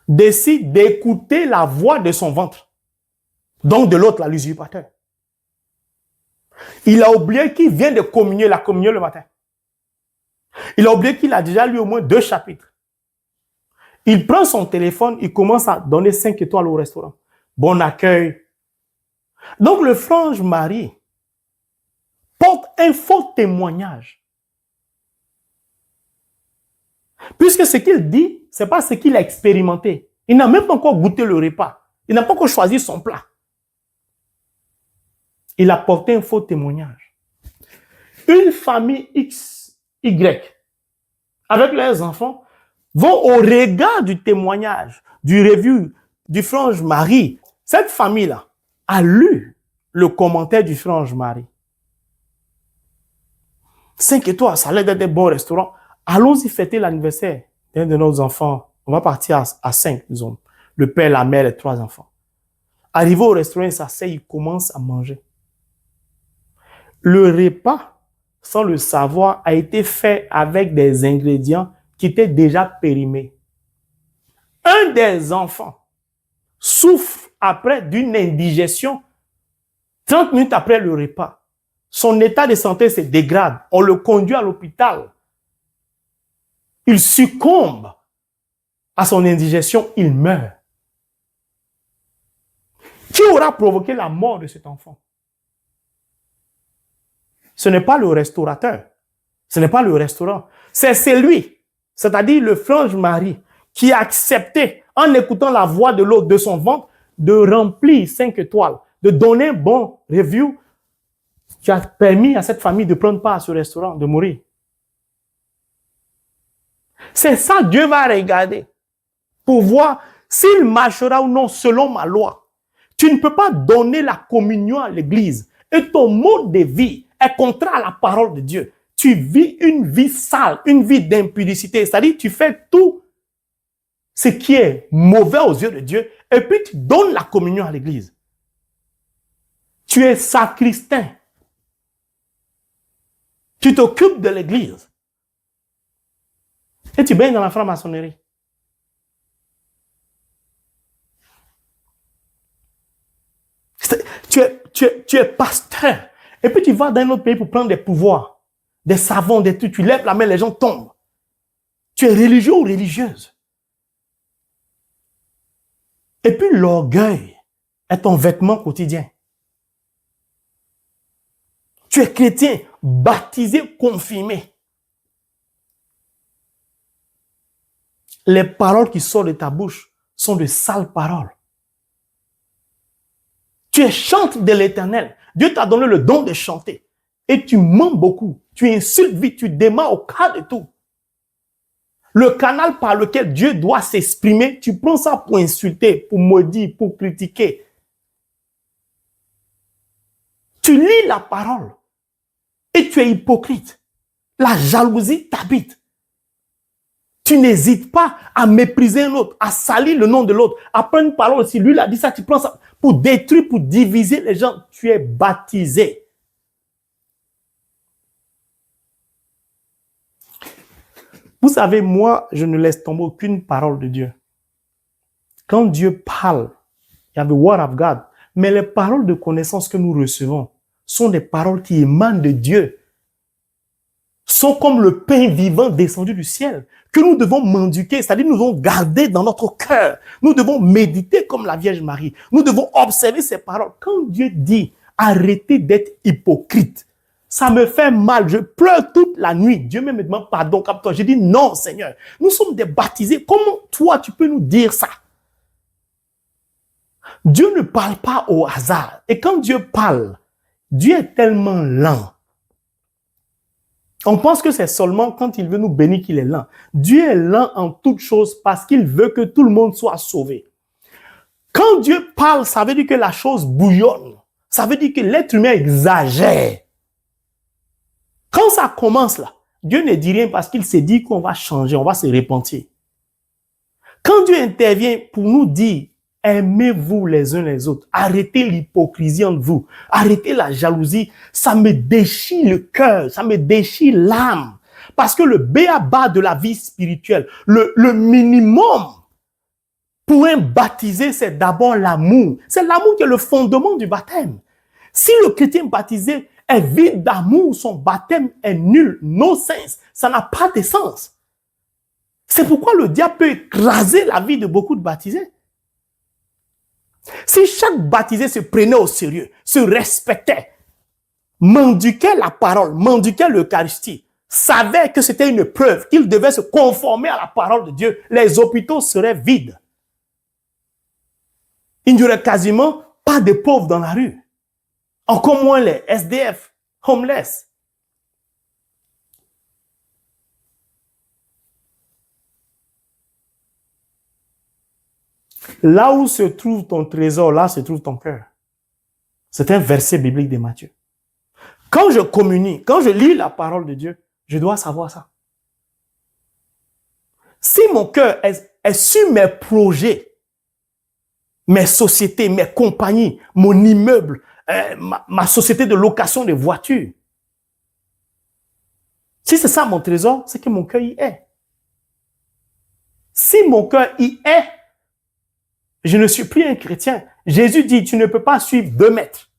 S1: décide d'écouter la voix de son ventre, donc de l'autre, l'usurpateur. Il a oublié qu'il vient de communier la communion le matin. Il a oublié qu'il a déjà lu au moins 2 chapitres. Il prend son téléphone, il commence à donner 5 étoiles au restaurant. Bon accueil. Donc le Franche Marie porte un faux témoignage. Puisque ce qu'il dit, ce n'est pas ce qu'il a expérimenté. Il n'a même pas encore goûté le repas. Il n'a pas encore choisi son plat. Il a porté un faux témoignage. Une famille X, Y, avec leurs enfants, vont au regard du témoignage, du review, du Franche Marie. Cette famille-là a lu le commentaire du Franche Marie. 5 étoiles, ça a l'air d'être des bons restaurants. allons-y fêter l'anniversaire d'un de nos enfants. On va partir à 5, disons. Le père, la mère, les 3 enfants. Arrivé au restaurant, il s'assied, il commence à manger. Le repas, sans le savoir, a été fait avec des ingrédients qui étaient déjà périmés. Un des enfants souffre après d'une indigestion 30 minutes après le repas. Son état de santé se dégrade. On le conduit à l'hôpital. Il succombe à son indigestion, il meurt. Qui aura provoqué la mort de cet enfant? Ce n'est pas le restaurateur, ce n'est pas le restaurant, c'est celui, c'est-à-dire le frange Marie, qui a accepté, en écoutant la voix de l'autre de son ventre, de remplir 5 étoiles, de donner un bon review, qui a permis à cette famille de prendre part à ce restaurant, de mourir. C'est ça Dieu va regarder pour voir s'il marchera ou non selon ma loi. Tu ne peux pas donner la communion à l'église et ton mode de vie est contraire à la parole de Dieu. Tu vis une vie sale, une vie d'impudicité, c'est-à-dire tu fais tout ce qui est mauvais aux yeux de Dieu et puis tu donnes la communion à l'église. Tu es sacristain. Tu t'occupes de l'église. Et tu baignes dans la franc-maçonnerie. Tu es pasteur. Et puis tu vas dans un autre pays pour prendre des pouvoirs, des savons, des trucs. Tu lèves la main, les gens tombent. Tu es religieux ou religieuse. Et puis l'orgueil est ton vêtement quotidien. Tu es chrétien, baptisé, confirmé. Les paroles qui sortent de ta bouche sont de sales paroles. Tu es chante de l'Éternel. Dieu t'a donné le don de chanter. Et tu mens beaucoup. Tu insultes vite, tu démarres au cas de tout. Le canal par lequel Dieu doit s'exprimer, tu prends ça pour insulter, pour maudire, pour critiquer. Tu lis la parole et tu es hypocrite. La jalousie t'habite. Tu n'hésites pas à mépriser un autre, à salir le nom de l'autre, à prendre une parole. Si lui l'a dit ça, tu prends ça pour détruire, pour diviser les gens. Tu es baptisé. Vous savez, moi, je ne laisse tomber aucune parole de Dieu. Quand Dieu parle, il y a the word of God. Mais les paroles de connaissance que nous recevons sont des paroles qui émanent de Dieu. Sont comme le pain vivant descendu du ciel, que nous devons mendiquer, c'est-à-dire nous devons garder dans notre cœur. Nous devons méditer comme la Vierge Marie. Nous devons observer ces paroles. Quand Dieu dit, arrêtez d'être hypocrite, ça me fait mal, je pleure toute la nuit. Dieu me demande pardon, capte-toi. Je dis non, Seigneur. Nous sommes des baptisés. Comment toi, tu peux nous dire ça? Dieu ne parle pas au hasard. Et quand Dieu parle, Dieu est tellement lent. On pense que c'est seulement quand il veut nous bénir qu'il est lent. Dieu est lent en toutes choses parce qu'il veut que tout le monde soit sauvé. Quand Dieu parle, ça veut dire que la chose bouillonne. Ça veut dire que l'être humain exagère. Quand ça commence là, Dieu ne dit rien parce qu'il s'est dit qu'on va changer, on va se repentir. Quand Dieu intervient pour nous dire, aimez-vous les uns les autres, arrêtez l'hypocrisie entre vous, arrêtez la jalousie, ça me déchire le cœur, ça me déchire l'âme. Parce que le b.a.-ba de la vie spirituelle, le minimum pour un baptisé, c'est d'abord l'amour. C'est l'amour qui est le fondement du baptême. Si le chrétien baptisé est vide d'amour, son baptême est nul, no sense, ça n'a pas de sens. C'est pourquoi le diable peut écraser la vie de beaucoup de baptisés. Si chaque baptisé se prenait au sérieux, se respectait, mendiquait la parole, mendiquait l'Eucharistie, savait que c'était une preuve, qu'il devait se conformer à la parole de Dieu, les hôpitaux seraient vides. Il n'y aurait quasiment pas de pauvres dans la rue. Encore moins les SDF, homeless. Là où se trouve ton trésor, là se trouve ton cœur. C'est un verset biblique de Matthieu. Quand je communie, quand je lis la parole de Dieu, je dois savoir ça. Si mon cœur est sur mes projets, mes sociétés, mes compagnies, mon immeuble, ma société de location de voitures, si c'est ça mon trésor, c'est que mon cœur y est. Si mon cœur y est, je ne suis plus un chrétien. Jésus dit, tu ne peux pas suivre 2 maîtres.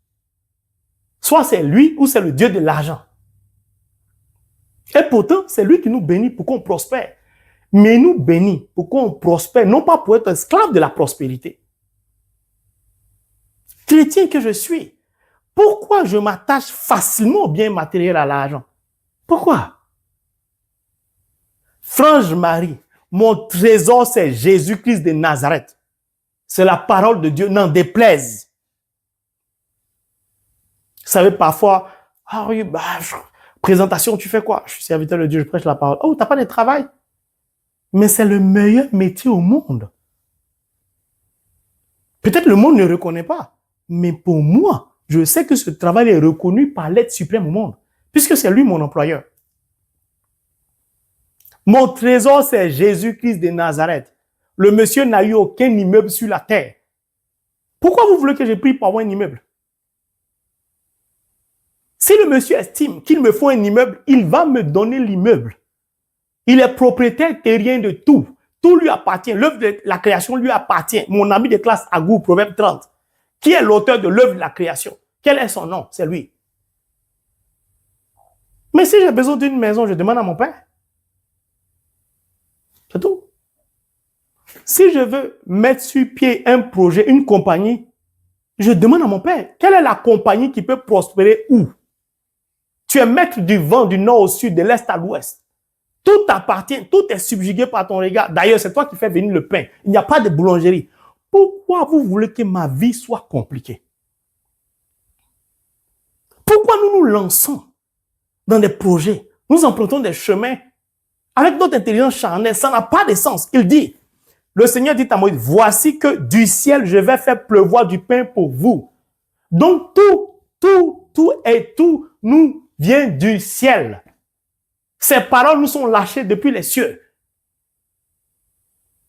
S1: Soit c'est lui ou c'est le Dieu de l'argent. Et pourtant, c'est lui qui nous bénit pour qu'on prospère. Mais il nous bénit pour qu'on prospère, non pas pour être esclave de la prospérité. Chrétien que je suis, pourquoi je m'attache facilement au bien matériel, à l'argent? Pourquoi? Franche Marie, mon trésor, c'est Jésus-Christ de Nazareth. C'est la parole de Dieu, n'en déplaise. Vous savez, parfois, ah oui, présentation, tu fais quoi? Je suis serviteur de Dieu, je prêche la parole. Oh, t'as pas de travail? Mais c'est le meilleur métier au monde. Peut-être le monde ne reconnaît pas. Mais pour moi, je sais que ce travail est reconnu par l'être suprême au monde. Puisque c'est lui mon employeur. Mon trésor, c'est Jésus-Christ de Nazareth. Le monsieur n'a eu aucun immeuble sur la terre. Pourquoi vous voulez que je prie pour avoir un immeuble? Si le monsieur estime qu'il me faut un immeuble, il va me donner l'immeuble. Il est propriétaire terrien de tout. Tout lui appartient. L'œuvre de la création lui appartient. Mon ami de classe Agou, Proverbe 30. Qui est l'auteur de l'œuvre de la création? Quel est son nom? C'est lui. Mais si j'ai besoin d'une maison, je demande à mon père. C'est tout. Si je veux mettre sur pied un projet, une compagnie, je demande à mon père, quelle est la compagnie qui peut prospérer où? Tu es maître du vent du nord au sud, de l'est à l'ouest. Tout t'appartient, tout est subjugué par ton regard. D'ailleurs, c'est toi qui fais venir le pain. Il n'y a pas de boulangerie. Pourquoi vous voulez que ma vie soit compliquée? Pourquoi nous nous lançons dans des projets? Nous empruntons des chemins avec notre intelligence charnelle. Ça n'a pas de sens. Il dit, le Seigneur dit à Moïse, voici que du ciel, je vais faire pleuvoir du pain pour vous. Donc, tout nous vient du ciel. Ces paroles nous sont lâchées depuis les cieux.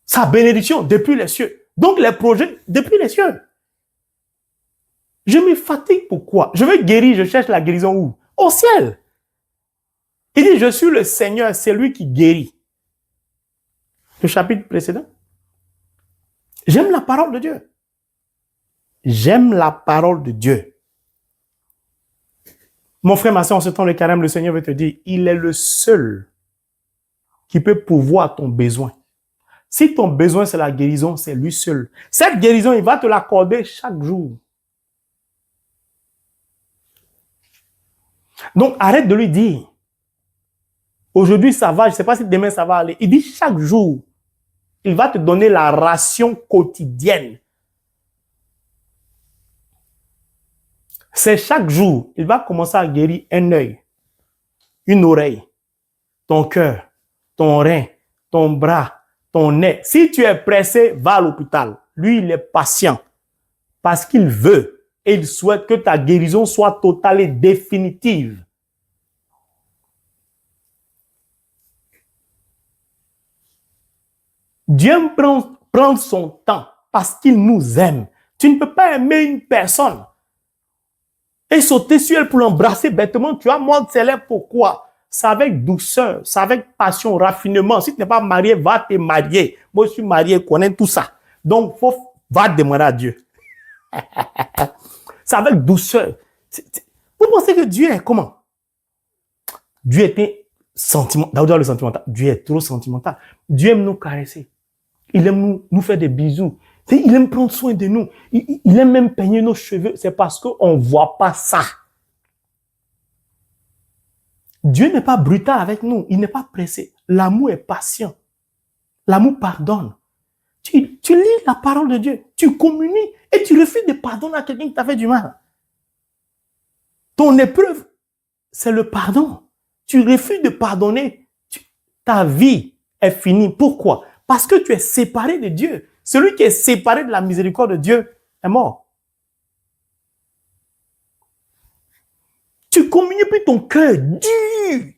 S1: Sa bénédiction depuis les cieux. Donc, les projets depuis les cieux. Je me fatigue pourquoi? Je veux guérir, je cherche la guérison où? Au ciel. Il dit, je suis le Seigneur, c'est lui qui guérit. Le chapitre précédent. J'aime la parole de Dieu. J'aime la parole de Dieu. Mon frère, ma soeur, en ce temps de carême, le Seigneur veut te dire, il est le seul qui peut pourvoir ton besoin. Si ton besoin, c'est la guérison, c'est lui seul. Cette guérison, il va te l'accorder chaque jour. Donc, arrête de lui dire, aujourd'hui, ça va, je ne sais pas si demain, ça va aller. Il dit chaque jour, il va te donner la ration quotidienne. C'est chaque jour, il va commencer à guérir un œil, une oreille, ton cœur, ton rein, ton bras, ton nez. Si tu es pressé, va à l'hôpital. Lui, il est patient parce qu'il veut et il souhaite que ta guérison soit totale et définitive. Dieu prend son temps parce qu'il nous aime. Tu ne peux pas aimer une personne et sauter sur elle pour l'embrasser bêtement. Tu vas mordre ses lèvres. Pourquoi? C'est avec douceur, c'est avec passion, raffinement. Si tu n'es pas marié, va te marier. Moi, je suis marié, je connais tout ça. Donc, va demander à Dieu. C'est avec douceur. Vous pensez que Dieu est comment? Dieu était sentimental. Le sentimental. Dieu est trop sentimental. Dieu aime nous caresser. Il aime nous faire des bisous. Il aime prendre soin de nous. Il aime même peigner nos cheveux. C'est parce qu'on ne voit pas ça. Dieu n'est pas brutal avec nous. Il n'est pas pressé. L'amour est patient. L'amour pardonne. Tu lis la parole de Dieu. Tu communies et tu refuses de pardonner à quelqu'un qui t'a fait du mal. Ton épreuve, c'est le pardon. Tu refuses de pardonner. Ta vie est finie. Pourquoi? Parce que tu es séparé de Dieu. Celui qui est séparé de la miséricorde de Dieu est mort. Tu communies puis ton cœur dur.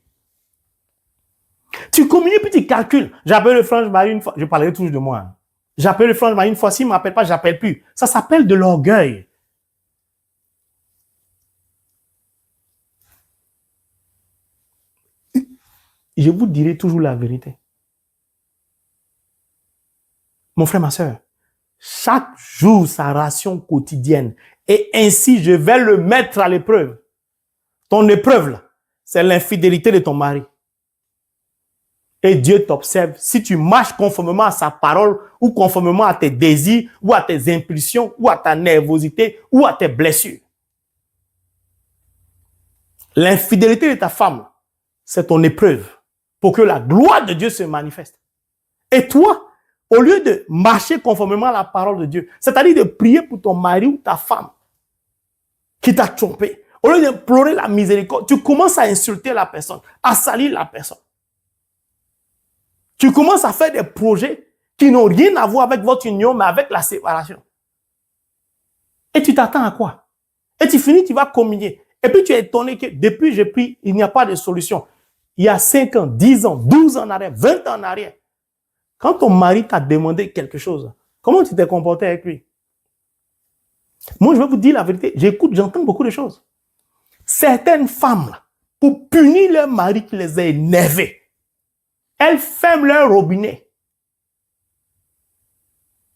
S1: Tu communies puis tu calcules. J'appelle le frère Marie une fois. Je parlerai toujours de moi. Hein. J'appelle le frère Marie une fois. S'il ne m'appelle pas, je n'appelle plus. Ça s'appelle de l'orgueil. Je vous dirai toujours la vérité. Mon frère, ma soeur, chaque jour, sa ration quotidienne. Et ainsi, je vais le mettre à l'épreuve. Ton épreuve, là, c'est l'infidélité de ton mari. Et Dieu t'observe. Si tu marches conformément à sa parole, ou conformément à tes désirs, ou à tes impulsions, ou à ta nervosité, ou à tes blessures. L'infidélité de ta femme, c'est ton épreuve pour que la gloire de Dieu se manifeste. Et toi, au lieu de marcher conformément à la parole de Dieu, c'est-à-dire de prier pour ton mari ou ta femme qui t'a trompé, au lieu d'implorer la miséricorde, tu commences à insulter la personne, à salir la personne. Tu commences à faire des projets qui n'ont rien à voir avec votre union, mais avec la séparation. Et tu t'attends à quoi? Et tu finis, tu vas communier. Et puis tu es étonné que depuis que j'ai pris, il n'y a pas de solution. Il y a 5 ans, 10 ans, 12 ans en arrière, 20 ans en arrière. Quand ton mari t'a demandé quelque chose, comment tu t'es comporté avec lui? Moi, je vais vous dire la vérité. J'écoute, j'entends beaucoup de choses. Certaines femmes, là, pour punir leur mari qui les a énervés, elles ferment leur robinet.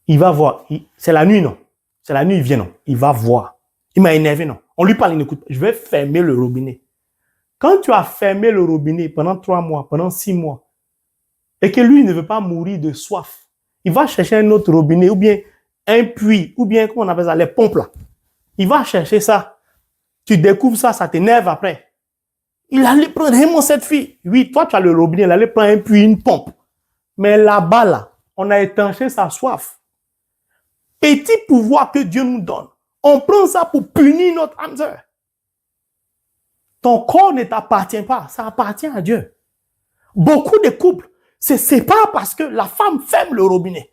S1: Il va voir. C'est la nuit, non? C'est la nuit, il vient, non? Il va voir. Il m'a énervé, non? On lui parle, il n'écoute pas. Je vais fermer le robinet. Quand tu as fermé le robinet pendant 3 mois, pendant 6 mois, et que lui ne veut pas mourir de soif, il va chercher un autre robinet, ou bien un puits, ou bien, comment on appelle ça, les pompes là. Il va chercher ça. Tu découvres ça, ça t'énerve après. Il allait prendre vraiment cette fille. Oui, toi, tu as le robinet, il allait prendre un puits, une pompe. Mais là-bas, là, on a étanché sa soif. Petit pouvoir que Dieu nous donne. On prend ça pour punir notre âme sœur. Ton corps ne t'appartient pas, ça appartient à Dieu. Beaucoup de couples se séparent parce que la femme ferme le robinet.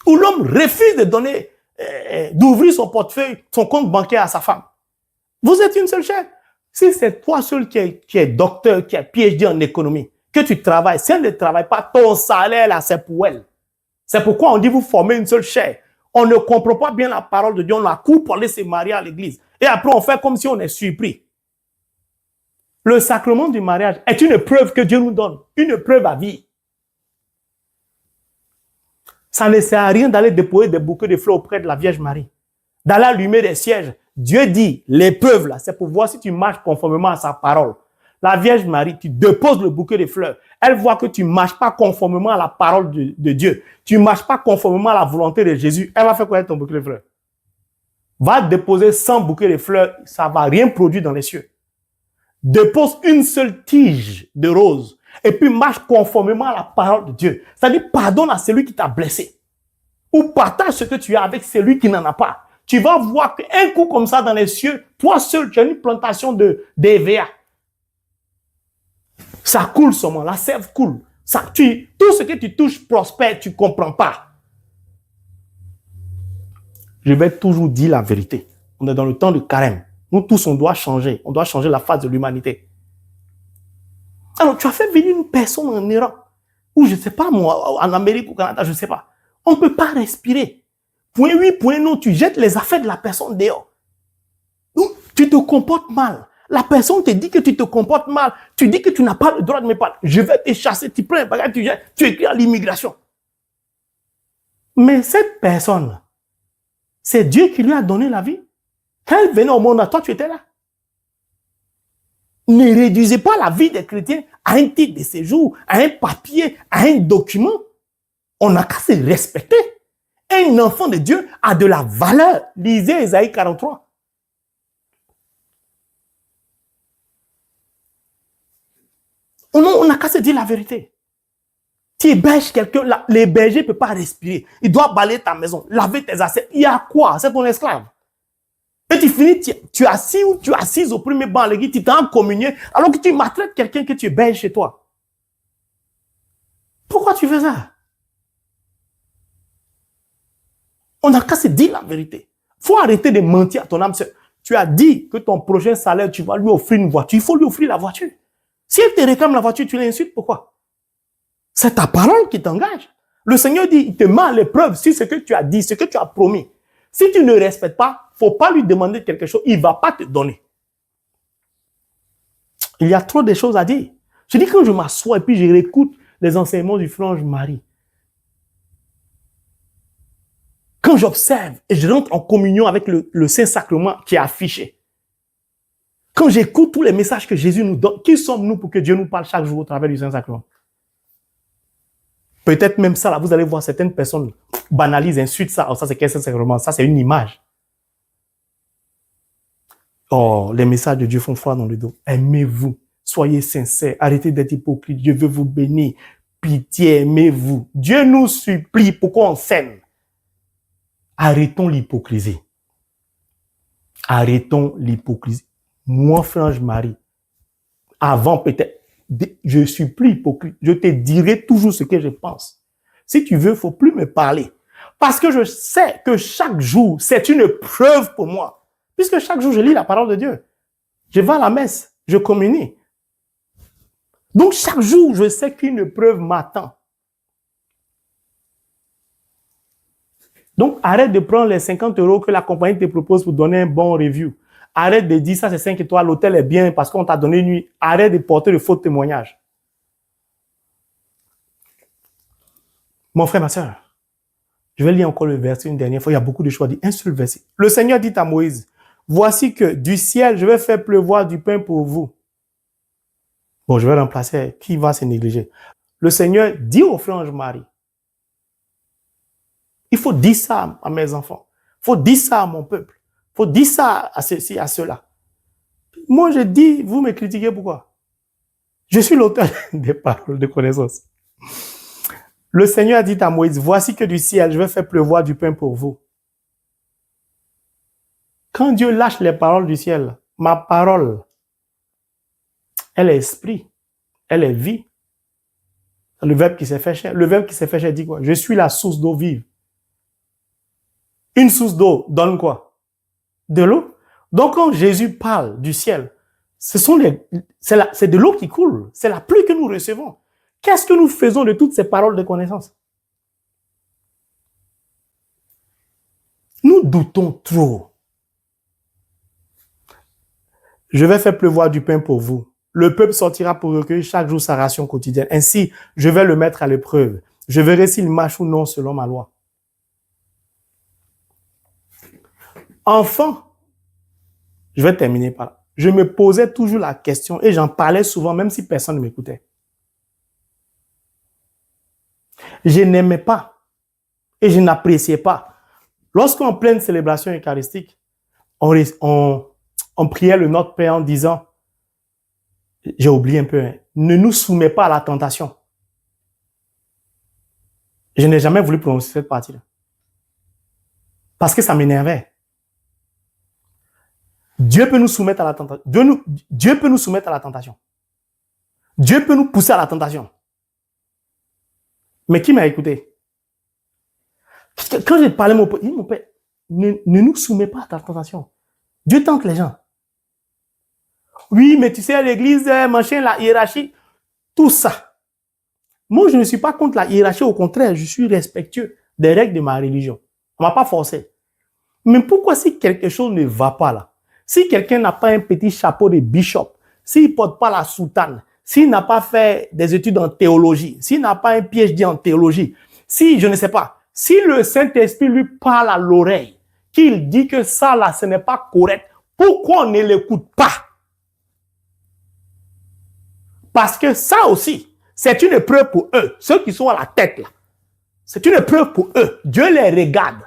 S1: Ou l'homme refuse de donner, d'ouvrir son portefeuille, son compte bancaire à sa femme. Vous êtes une seule chair. Si c'est toi seul qui est docteur, qui a PhD en économie, que tu travailles, si elle ne travaille pas, ton salaire là, c'est pour elle. C'est pourquoi on dit vous formez une seule chair. On ne comprend pas bien la parole de Dieu, on la coupe pour aller se marier à l'église. Et après, on fait comme si on est surpris. Le sacrement du mariage est une preuve que Dieu nous donne, une preuve à vie. Ça ne sert à rien d'aller déposer des bouquets de fleurs auprès de la Vierge Marie. D'aller allumer des sièges. Dieu dit, l'épreuve là, c'est pour voir si tu marches conformément à sa parole. La Vierge Marie, tu déposes le bouquet de fleurs. Elle voit que tu ne marches pas conformément à la parole de Dieu. Tu ne marches pas conformément à la volonté de Jésus. Elle va faire quoi avec ton bouquet de fleurs? Va déposer 100 bouquets de fleurs, ça ne va rien produire dans les cieux. Dépose une seule tige de rose et puis marche conformément à la parole de Dieu. C'est-à-dire, pardonne à celui qui t'a blessé. Ou partage ce que tu as avec celui qui n'en a pas. Tu vas voir qu'un coup comme ça dans les cieux, toi seul, tu as une plantation d'EVA. Ça coule seulement, la sève coule. Tout ce que tu touches prospère, tu ne comprends pas. Je vais toujours dire la vérité. On est dans le temps de carême. Nous tous, on doit changer. On doit changer la face de l'humanité. Alors, tu as fait venir une personne en Iran, ou je ne sais pas moi, en Amérique ou au Canada, je ne sais pas. On ne peut pas respirer. Point oui, point non, tu jettes les affaires de la personne dehors. Donc, tu te comportes mal. La personne te dit que tu te comportes mal. Tu dis que tu n'as pas le droit de me parler. Je vais te chasser, tu prends un bagage, tu écris à l'immigration. Mais cette personne, c'est Dieu qui lui a donné la vie. Quand elle venait au monde, toi, tu étais là. Ne réduisez pas la vie des chrétiens à un titre de séjour, à un papier, à un document. On n'a qu'à se respecter. Un enfant de Dieu a de la valeur. Lisez Ésaïe 43. On n'a qu'à se dire la vérité. Tu héberges quelqu'un, l'héberger ne peut pas respirer. Il doit balayer ta maison, laver tes assiettes. Il y a quoi? C'est ton esclave. Et tu finis, tu es assis ou tu es assise au premier banc à l'église, tu t'es en communion, alors que tu maltraites quelqu'un que tu héberges chez toi. Pourquoi tu fais ça? On n'a qu'à se dire la vérité. Il faut arrêter de mentir à ton âme sœur. Tu as dit que ton prochain salaire, tu vas lui offrir une voiture. Il faut lui offrir la voiture. Si elle te réclame la voiture, tu l'insultes, pourquoi? C'est ta parole qui t'engage. Le Seigneur dit, il te met à l'épreuve sur ce que tu as dit, ce que tu as promis. Si tu ne respectes pas, il ne faut pas lui demander quelque chose, il ne va pas te donner. Il y a trop de choses à dire. Je dis, quand je m'assois et puis je réécoute les enseignements du frange Marie, quand j'observe et je rentre en communion avec le Saint-Sacrement qui est affiché, quand j'écoute tous les messages que Jésus nous donne, qui sommes-nous pour que Dieu nous parle chaque jour au travers du Saint-Sacrement? Peut-être même ça, là, vous allez voir certaines personnes banalisent, insultent ça. Oh, ça, c'est qu'un Saint-Sacrement. Ça, c'est une image. Oh, les messages de Dieu font froid dans le dos. Aimez-vous. Soyez sincères. Arrêtez d'être hypocrite. Dieu veut vous bénir. Pitié, aimez-vous. Dieu nous supplie. Pourquoi on s'aime? Arrêtons l'hypocrisie. Arrêtons l'hypocrisie. Moi, frange Marie, avant peut-être, je suis plus hypocrite. Je te dirai toujours ce que je pense. Si tu veux, il ne faut plus me parler. Parce que je sais que chaque jour, c'est une preuve pour moi. Puisque chaque jour, je lis la parole de Dieu. Je vais à la messe, je communie. Donc, chaque jour, je sais qu'une preuve m'attend. Donc, arrête de prendre les 50 € que la compagnie te propose pour donner un bon review. Arrête de dire ça, c'est 5 étoiles, l'hôtel est bien parce qu'on t'a donné une nuit. Arrête de porter de faux témoignages. Mon frère, ma soeur, je vais lire encore le verset une dernière fois. Il y a beaucoup de choses à dire. Un seul verset. Le Seigneur dit à Moïse, voici que du ciel, je vais faire pleuvoir du pain pour vous. Bon, je vais remplacer. Qui va se négliger? Le Seigneur dit au frange Marie, il faut dire ça à mes enfants. Il faut dire ça à mon peuple. Il faut dire ça à ceci, à cela. Moi, je dis, vous me critiquez pourquoi? Je suis l'auteur des paroles de connaissance. Le Seigneur a dit à Moïse, voici que du ciel, je vais faire pleuvoir du pain pour vous. Quand Dieu lâche les paroles du ciel, ma parole, elle est esprit, elle est vie. Le Verbe qui s'est fait chair. Le Verbe qui s'est fait chair dit quoi? Je suis la source d'eau vive. Une source d'eau donne quoi? De l'eau. Donc quand Jésus parle du ciel, c'est de l'eau qui coule. C'est la pluie que nous recevons. Qu'est-ce que nous faisons de toutes ces paroles de connaissance? Nous doutons trop. Je vais faire pleuvoir du pain pour vous. Le peuple sortira pour recueillir chaque jour sa ration quotidienne. Ainsi, je vais le mettre à l'épreuve. Je verrai s'il marche ou non selon ma loi. Enfant, je vais terminer par là. Je me posais toujours la question et j'en parlais souvent, même si personne ne m'écoutait. Je n'aimais pas et je n'appréciais pas. Lorsqu'en pleine célébration eucharistique, on priait le Notre Père en disant, j'ai oublié un peu, hein, ne nous soumets pas à la tentation. Je n'ai jamais voulu prononcer cette partie-là. Parce que ça m'énervait. Dieu peut nous soumettre à la tentation. Dieu peut nous soumettre à la tentation. Dieu peut nous pousser à la tentation. Mais qui m'a écouté? Quand j'ai parlé à mon père, il dit, mon père, ne nous soumets pas à la tentation. Dieu tente les gens. Oui, mais tu sais, à l'église, machin, la hiérarchie, tout ça. Moi, je ne suis pas contre la hiérarchie, au contraire, je suis respectueux des règles de ma religion. On ne m'a pas forcé. Mais pourquoi si quelque chose ne va pas là? Si quelqu'un n'a pas un petit chapeau de bishop, s'il ne porte pas la soutane, s'il n'a pas fait des études en théologie, s'il n'a pas un PhD en théologie, si, je ne sais pas, si le Saint-Esprit lui parle à l'oreille, qu'il dit que ça là, ce n'est pas correct, pourquoi on ne l'écoute pas? Parce que ça aussi, c'est une épreuve pour eux, ceux qui sont à la tête là. C'est une épreuve pour eux. Dieu les regarde.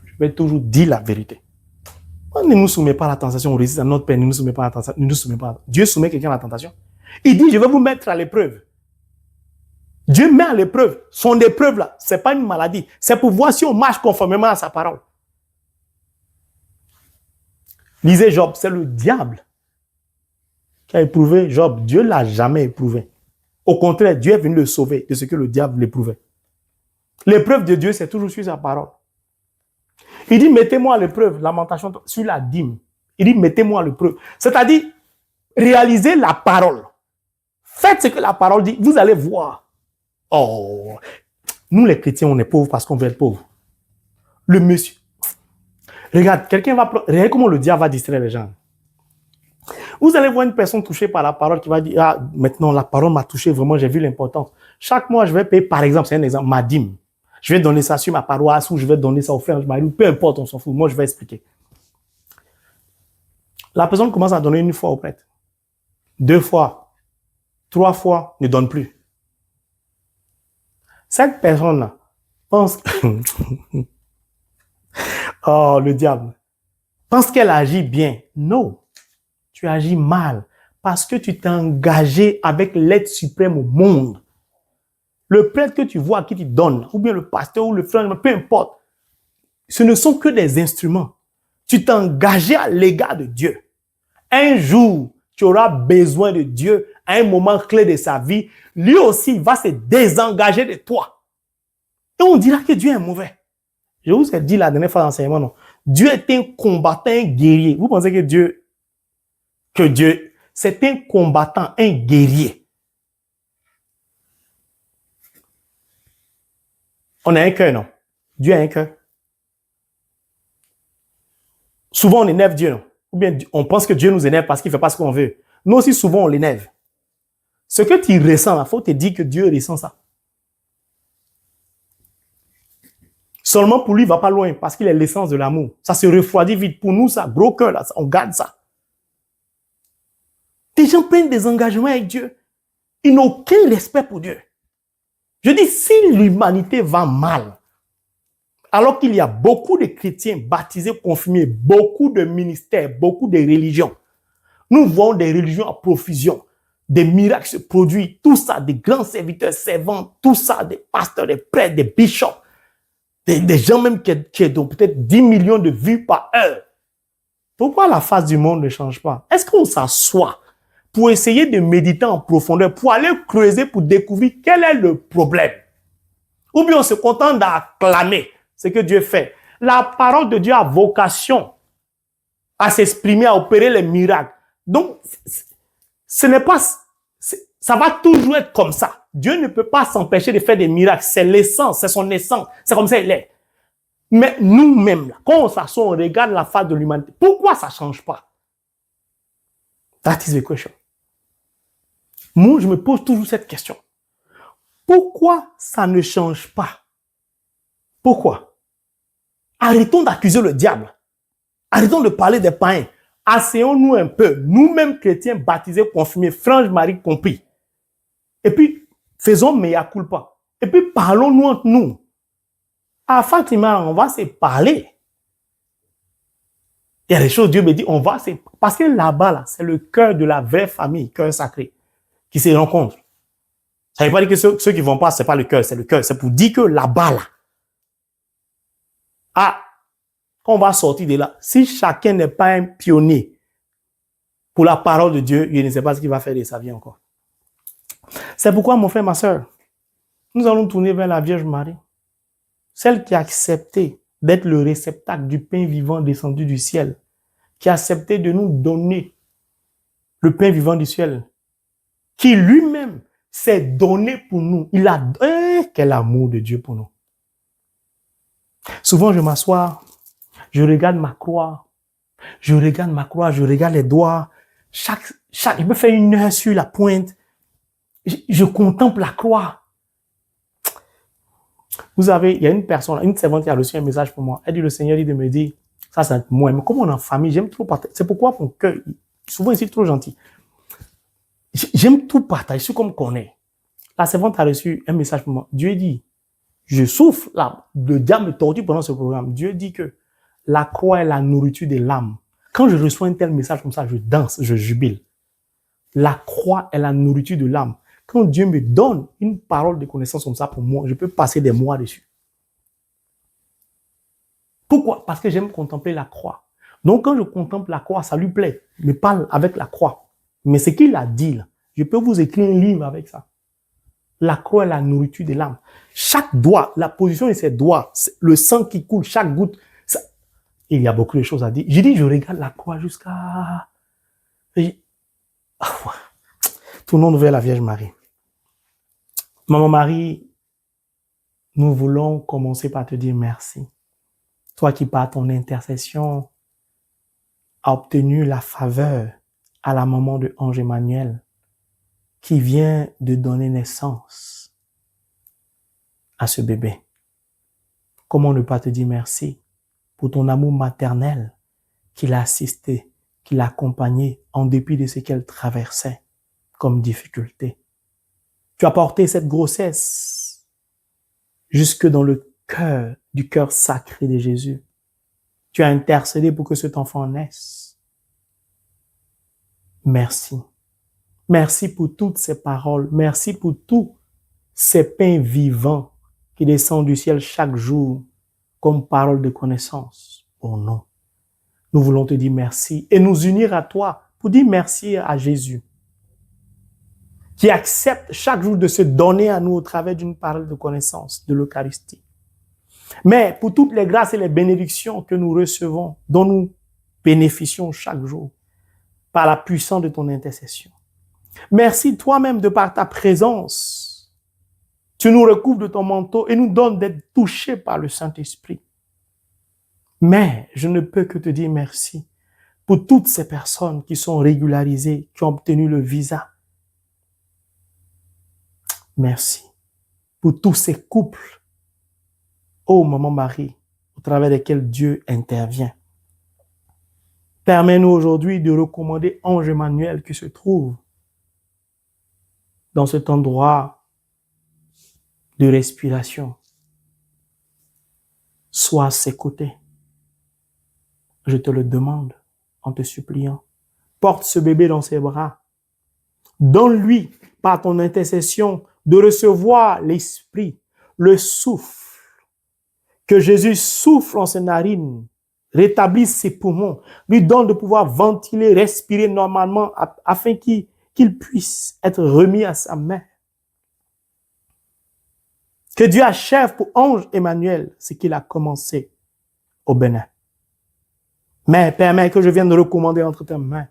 S1: Je vais toujours dire la vérité. On ne nous soumet pas à la tentation, on résiste à notre Père, ne nous soumet pas à la tentation, ne nous soumet pas. Dieu soumet quelqu'un à la tentation. Il dit, je vais vous mettre à l'épreuve. Dieu met à l'épreuve. Son épreuve là, ce n'est pas une maladie. C'est pour voir si on marche conformément à sa parole. Lisez Job, c'est le diable qui a éprouvé Job. Dieu ne l'a jamais éprouvé. Au contraire, Dieu est venu le sauver de ce que le diable l'éprouvait. L'épreuve de Dieu, c'est toujours sur sa parole. Il dit, mettez-moi à l'épreuve, lamentation, sur la dîme. Il dit, mettez-moi à l'épreuve. C'est-à-dire, réalisez la parole. Faites ce que la parole dit. Vous allez voir. Oh, nous les chrétiens, on est pauvres parce qu'on veut être pauvres. Le monsieur. Regarde, quelqu'un va... Regardez comment le diable va distraire les gens. Vous allez voir une personne touchée par la parole qui va dire, ah, maintenant la parole m'a touché, vraiment, j'ai vu l'importance. Chaque mois, je vais payer, par exemple, c'est un exemple, ma dîme. Je vais donner ça sur ma paroisse ou je vais donner ça au frère, peu importe, on s'en fout. Moi, je vais expliquer. La personne commence à donner une fois au prêtre. 2 fois. 3 fois, ne donne plus. Cette personne-là pense... oh, le diable. Pense qu'elle agit bien. Non. Tu agis mal parce que tu t'es engagé avec l'aide suprême au monde. Le prêtre que tu vois qui te donne, ou bien le pasteur ou le frère, peu importe, ce ne sont que des instruments. Tu t'es engagé à l'égard de Dieu. Un jour, tu auras besoin de Dieu à un moment clé de sa vie. Lui aussi, il va se désengager de toi. Et on dira que Dieu est mauvais. Je vous ai dit la dernière fois dans l'enseignement, non. Dieu est un combattant, un guerrier. Vous pensez que Dieu, c'est un combattant, un guerrier. On a un cœur, non? Dieu a un cœur. Souvent, on énerve Dieu, non? Ou bien on pense que Dieu nous énerve parce qu'il ne fait pas ce qu'on veut. Nous aussi, souvent, on l'énerve. Ce que tu ressens, il faut te dire que Dieu ressent ça. Seulement pour lui, il ne va pas loin parce qu'il est l'essence de l'amour. Ça se refroidit vite. Pour nous, ça, gros cœur, là, on garde ça. Des gens prennent des engagements avec Dieu. Ils n'ont aucun respect pour Dieu. Je dis, si l'humanité va mal, alors qu'il y a beaucoup de chrétiens baptisés, confirmés, beaucoup de ministères, beaucoup de religions, nous voyons des religions à profusion, des miracles se produisent, tout ça, des grands serviteurs, servants, tout ça, des pasteurs, des prêtres, des bishops, des gens même qui ont peut-être 10 millions de vues par heure. Pourquoi la face du monde ne change pas? Est-ce qu'on s'assoit pour essayer de méditer en profondeur, pour aller creuser, pour découvrir quel est le problème? Ou bien on se contente d'acclamer ce que Dieu fait. La parole de Dieu a vocation à s'exprimer, à opérer les miracles. Donc, ce n'est pas... Ça va toujours être comme ça. Dieu ne peut pas s'empêcher de faire des miracles. C'est l'essence, c'est son essence. C'est comme ça il est. Mais nous-mêmes, là, quand on s'assoit, on regarde la face de l'humanité. Pourquoi ça ne change pas? That is the question. Moi, je me pose toujours cette question. Pourquoi ça ne change pas? Pourquoi? Arrêtons d'accuser le diable. Arrêtons de parler des païens. Asseyons-nous un peu, nous-mêmes chrétiens baptisés, confirmés, franges Marie compris. Et puis, faisons mea culpa. Et puis, parlons-nous entre nous. À Fatima, on va se parler. Il y a des choses, Dieu me dit, on va se... Parce que là-bas, là, c'est le cœur de la vraie famille, cœur sacré, qui se rencontre. Ça ne veut pas dire que ceux qui ne vont pas, ce n'est pas le cœur, c'est le cœur. C'est pour dire que là-bas, là, ah, quand on va sortir de là, si chacun n'est pas un pionnier pour la parole de Dieu, il ne sait pas ce qu'il va faire de sa vie encore. C'est pourquoi, mon frère, ma soeur, nous allons tourner vers la Vierge Marie, celle qui a accepté d'être le réceptacle du pain vivant descendu du ciel, qui a accepté de nous donner le pain vivant du ciel, qui lui-même s'est donné pour nous. Il a... quel amour de Dieu pour nous. Souvent, je m'assois, je regarde ma croix, je regarde les doigts. Je peux faire 1 heure sur la pointe. Je contemple la croix. Vous savez, il y a une personne, une servante qui a reçu un message pour moi. Elle dit, le Seigneur dit de me dire, ça c'est moi, mais comme on est en famille, j'aime trop partager. C'est pourquoi mon cœur, souvent ici, trop gentil. J'aime tout partager, je suis comme qu'on est. La servante a reçu un message pour moi. Dieu dit, je souffre, là, le diable me torture pendant ce programme. Dieu dit que la croix est la nourriture de l'âme. Quand je reçois un tel message comme ça, je danse, je jubile. La croix est la nourriture de l'âme. Quand Dieu me donne une parole de connaissance comme ça pour moi, je peux passer des mois dessus. Pourquoi? Parce que j'aime contempler la croix. Donc quand je contemple la croix, ça lui plaît. Je me parle avec la croix. Mais ce qu'il a dit là, je peux vous écrire un livre avec ça. La croix est la nourriture de l'âme. Chaque doigt, la position de ses doigts, le sang qui coule, chaque goutte. Ça... Il y a beaucoup de choses à dire. J'ai dit, je regarde la croix jusqu'à... Tournons vers la Vierge Marie. Maman Marie, nous voulons commencer par te dire merci. Toi qui, par ton intercession, as obtenu la faveur à la maman de Ange Emmanuel, qui vient de donner naissance à ce bébé. Comment ne pas te dire merci pour ton amour maternel qui l'a assisté, qui l'a accompagné en dépit de ce qu'elle traversait comme difficulté. Tu as porté cette grossesse jusque dans le cœur, du cœur sacré de Jésus. Tu as intercédé pour que cet enfant naisse. Merci. Merci pour toutes ces paroles. Merci pour tous ces pains vivants qui descendent du ciel chaque jour comme parole de connaissance. Oh non. Nous voulons te dire merci et nous unir à toi pour dire merci à Jésus, qui accepte chaque jour de se donner à nous au travers d'une parole de connaissance, de l'Eucharistie. Mais pour toutes les grâces et les bénédictions que nous recevons, dont nous bénéficions chaque jour, par la puissance de ton intercession. Merci toi-même de par ta présence. Tu nous recouvres de ton manteau et nous donnes d'être touchés par le Saint-Esprit. Mais je ne peux que te dire merci pour toutes ces personnes qui sont régularisées, qui ont obtenu le visa. Merci pour tous ces couples, ô Maman Marie, au travers desquels Dieu intervient. Permets-nous aujourd'hui de recommander Ange Emmanuel qui se trouve dans cet endroit de respiration. Sois à ses côtés. Je te le demande en te suppliant. Porte ce bébé dans ses bras. Donne-lui, par ton intercession, de recevoir l'esprit, le souffle. Que Jésus souffle en ses narines, rétablisse ses poumons, lui donne de pouvoir ventiler, respirer normalement afin qu'il puisse être remis à sa mère. Que Dieu achève pour Ange Emmanuel ce qu'il a commencé au Bénin. Mais permets que je vienne de recommander entre tes mains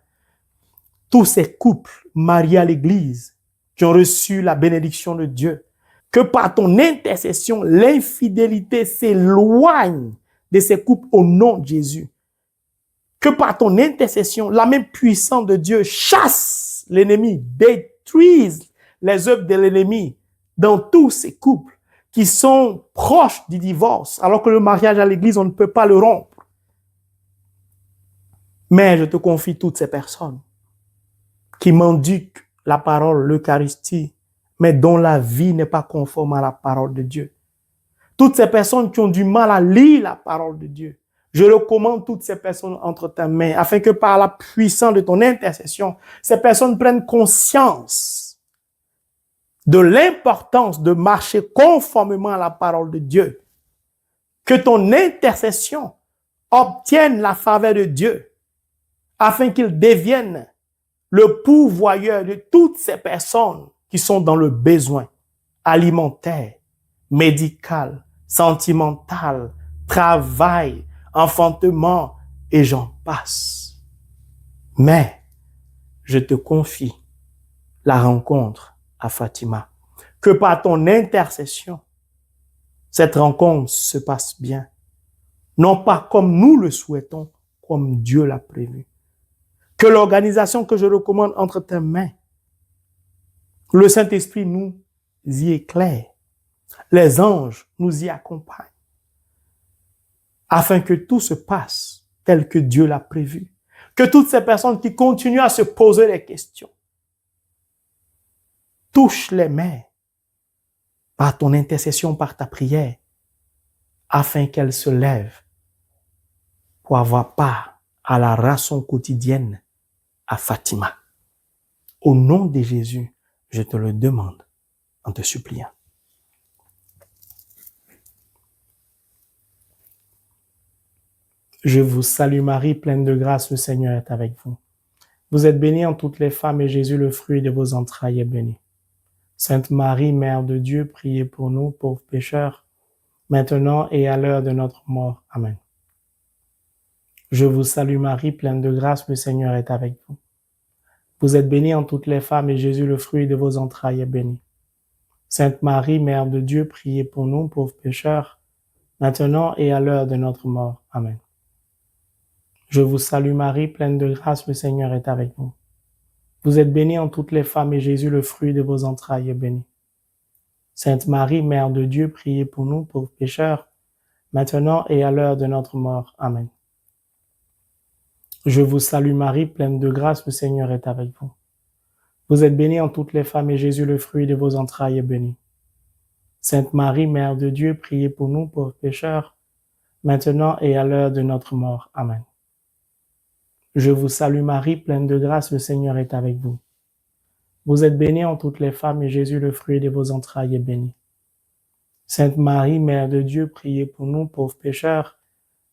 S1: tous ces couples mariés à l'Église qui ont reçu la bénédiction de Dieu. Que par ton intercession, l'infidélité s'éloigne de ces couples au nom de Jésus. Que par ton intercession, la même puissance de Dieu chasse l'ennemi, détruise les œuvres de l'ennemi dans tous ces couples qui sont proches du divorce, alors que le mariage à l'Église, on ne peut pas le rompre. Mais je te confie toutes ces personnes qui mendiquent la parole, l'Eucharistie, mais dont la vie n'est pas conforme à la parole de Dieu. Toutes ces personnes qui ont du mal à lire la parole de Dieu. Je recommande toutes ces personnes entre tes mains, afin que par la puissance de ton intercession, ces personnes prennent conscience de l'importance de marcher conformément à la parole de Dieu. Que ton intercession obtienne la faveur de Dieu, afin qu'ils deviennent le pourvoyeur de toutes ces personnes qui sont dans le besoin alimentaire, médical, sentimental, travail, enfantement, et j'en passe. Mais je te confie la rencontre à Fatima. Que par ton intercession, cette rencontre se passe bien. Non pas comme nous le souhaitons, comme Dieu l'a prévu. Que l'organisation que je recommande entre tes mains, le Saint-Esprit nous y éclaire. Les anges nous y accompagnent. Afin que tout se passe tel que Dieu l'a prévu. Que toutes ces personnes qui continuent à se poser des questions touchent les mains par ton intercession, par ta prière, afin qu'elles se lèvent pour avoir part à la rançon quotidienne à Fatima. Au nom de Jésus, je te le demande en te suppliant. Je vous salue Marie, pleine de grâce, le Seigneur est avec vous. Vous êtes bénie en toutes les femmes et Jésus, le fruit de vos entrailles, est béni. Sainte Marie, Mère de Dieu, priez pour nous, pauvres pécheurs, maintenant et à l'heure de notre mort. Amen. Je vous salue Marie, pleine de grâce, le Seigneur est avec vous. Vous êtes bénie entre toutes les femmes et Jésus, le fruit de vos entrailles, est béni. Sainte Marie, Mère de Dieu, priez pour nous, pauvres pécheurs, maintenant et à l'heure de notre mort. Amen. Je vous salue Marie, pleine de grâce, le Seigneur est avec vous. Vous êtes bénie entre toutes les femmes et Jésus, le fruit de vos entrailles, est béni. Sainte Marie, Mère de Dieu, priez pour nous, pauvres pécheurs, maintenant et à l'heure de notre mort. Amen. Je vous salue Marie, pleine de grâce, le Seigneur est avec vous. Vous êtes bénie entre toutes les femmes et Jésus, le fruit de vos entrailles, est béni. Sainte Marie, Mère de Dieu, priez pour nous, pauvres pécheurs, maintenant et à l'heure de notre mort. Amen. Je vous salue Marie, pleine de grâce, le Seigneur est avec vous. Vous êtes bénie entre toutes les femmes et Jésus, le fruit de vos entrailles, est béni. Sainte Marie, Mère de Dieu, priez pour nous, pauvres pécheurs,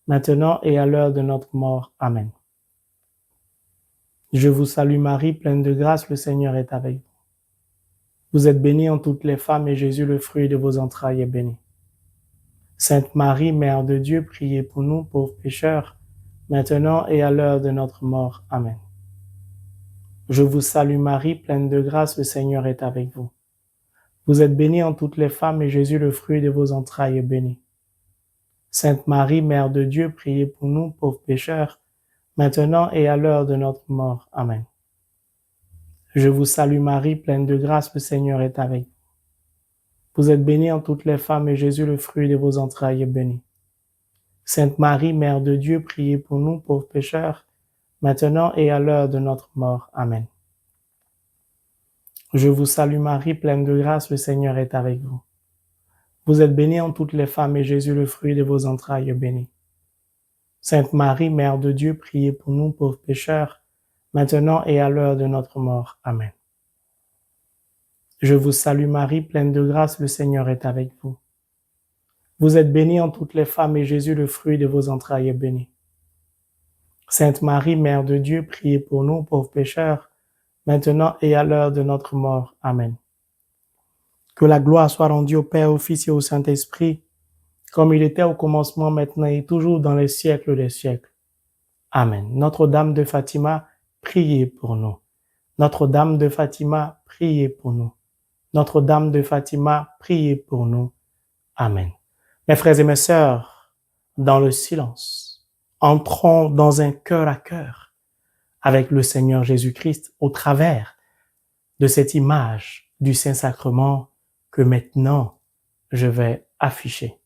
S1: maintenant et à l'heure de notre mort. Amen. Je vous salue Marie, pleine de grâce, le Seigneur est avec vous. Vous êtes bénie entre toutes les femmes et Jésus, le fruit de vos entrailles, est béni. Sainte Marie, Mère de Dieu, priez pour nous, pauvres pécheurs, maintenant et à l'heure de notre mort. Amen. Je vous salue Marie, pleine de grâce, le Seigneur est avec vous. Vous êtes bénie entre toutes les femmes et Jésus, le fruit de vos entrailles, est béni. Sainte Marie, Mère de Dieu, priez pour nous, pauvres pécheurs, maintenant et à l'heure de notre mort. Amen. Je vous salue Marie, pleine de grâce, le Seigneur est avec vous. Vous êtes bénie entre toutes les femmes et Jésus, le fruit de vos entrailles, est béni. Sainte Marie, Mère de Dieu, priez pour nous, pauvres pécheurs, maintenant et à l'heure de notre mort. Amen. Je vous salue Marie, pleine de grâce, le Seigneur est avec vous. Vous êtes bénie entre toutes les femmes et Jésus, le fruit de vos entrailles, est béni. Sainte Marie, Mère de Dieu, priez pour nous, pauvres pécheurs, maintenant et à l'heure de notre mort. Amen. Je vous salue Marie, pleine de grâce, le Seigneur est avec vous. Vous êtes bénie entre toutes les femmes et Jésus, le fruit de vos entrailles, est béni. Sainte Marie, Mère de Dieu, priez pour nous, pauvres pécheurs, maintenant et à l'heure de notre mort. Amen. Que la gloire soit rendue au Père, au Fils et au Saint-Esprit, comme il était au commencement, maintenant et toujours dans les siècles des siècles. Amen. Notre-Dame de Fatima, priez pour nous. Notre-Dame de Fatima, priez pour nous. Notre-Dame de Fatima, priez pour nous. Amen. Mes frères et mes sœurs, dans le silence, entrons dans un cœur à cœur avec le Seigneur Jésus-Christ au travers de cette image du Saint-Sacrement que maintenant je vais afficher.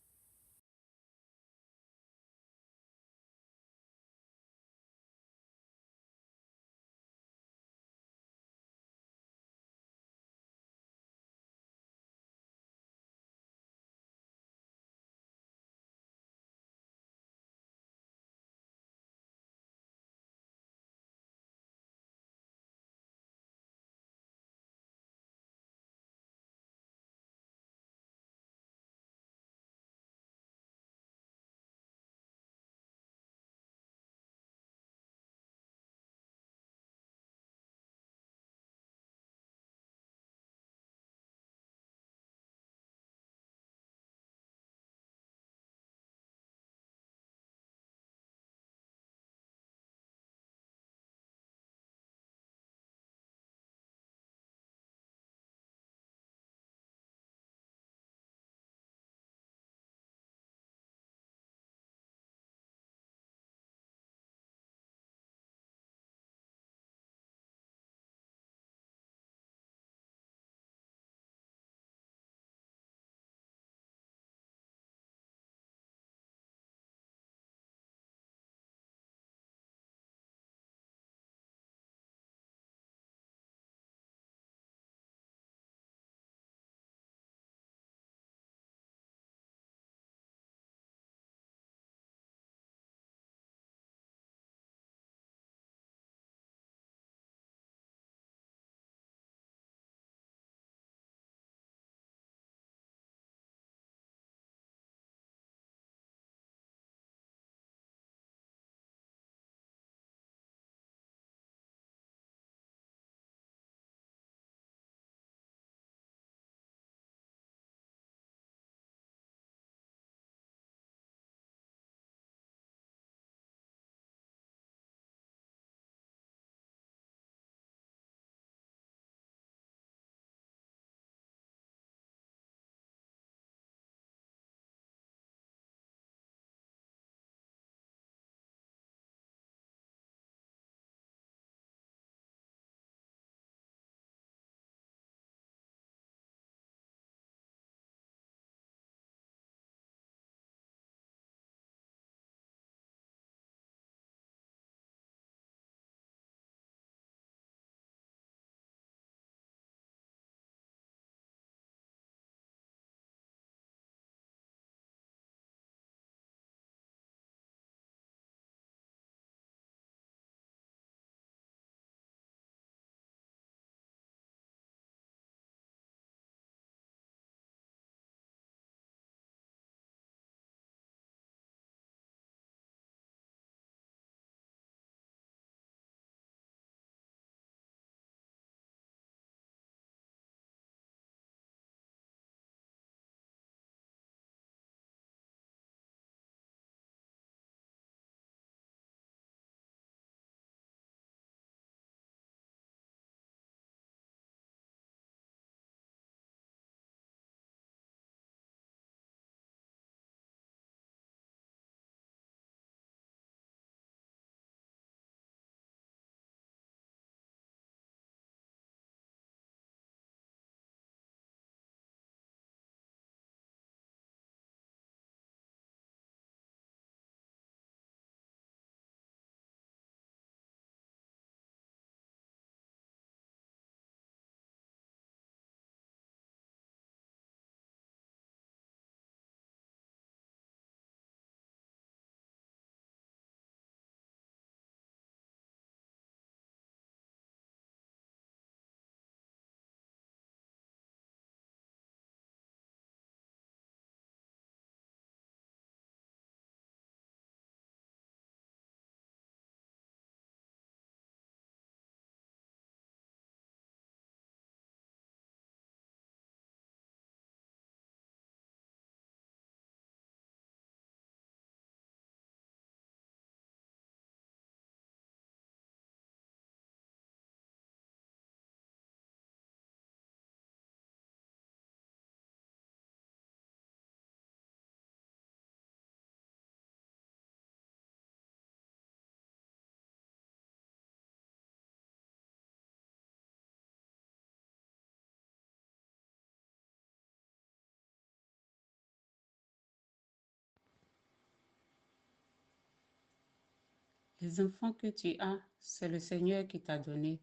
S3: Les enfants que tu as, c'est le Seigneur qui t'a donné.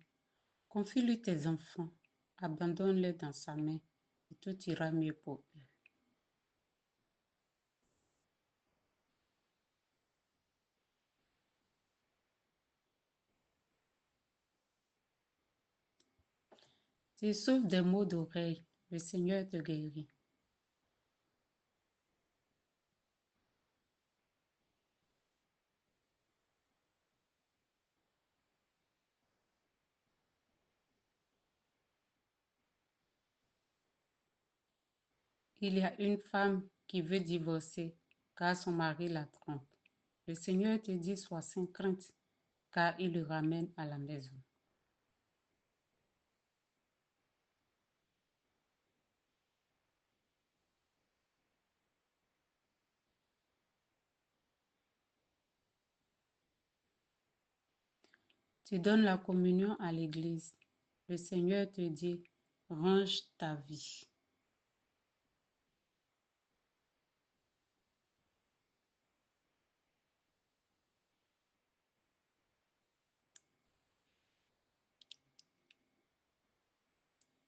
S3: Confie-lui tes enfants, abandonne-les dans sa main, et tout ira mieux pour eux. Tu souffres des maux d'oreille, le Seigneur te guérit. Il y a une femme qui veut divorcer car son mari la trompe. Le Seigneur te dit, sois sans crainte, car il le ramène à la maison. Tu donnes la communion à l'église. Le Seigneur te dit, range ta vie.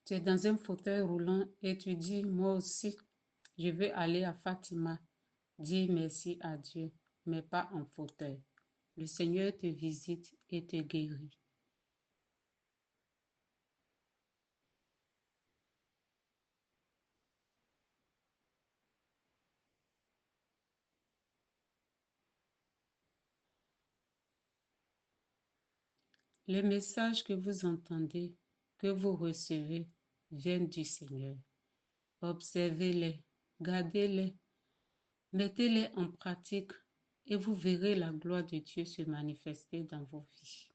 S3: Tu es dans un fauteuil roulant et tu dis, moi aussi, je veux aller à Fatima. Dis merci à Dieu, mais pas en fauteuil. Le Seigneur te visite et te guérit. Les messages que vous entendez, que vous recevez, viennent du Seigneur. Observez-les, gardez-les, mettez-les en pratique et vous verrez la gloire de Dieu se manifester dans vos vies.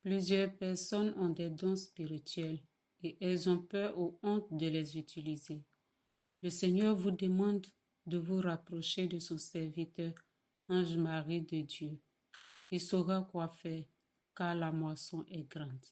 S3: Plusieurs personnes ont des dons spirituels et elles ont peur ou honte de les utiliser. Le Seigneur vous demande de vous rapprocher de son serviteur, Ange Marie de Dieu. Il saura quoi faire, car la moisson est grande.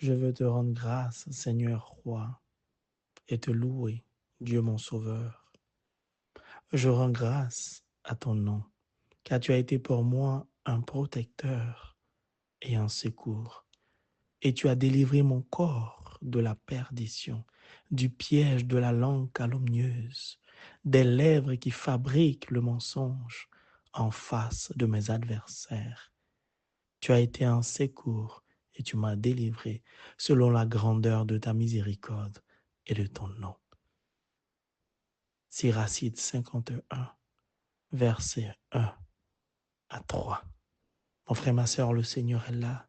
S1: Je veux te rendre grâce, Seigneur roi, et te louer, Dieu mon sauveur. Je rends grâce à ton nom, car tu as été pour moi un protecteur et un secours. Et tu as délivré mon corps de la perdition, du piège de la langue calomnieuse, des lèvres qui fabriquent le mensonge en face de mes adversaires. Tu as été un secours et tu m'as délivré selon la grandeur de ta miséricorde et de ton nom. Siracide 51, versets 1 à 3. Mon frère, ma sœur, le Seigneur est là,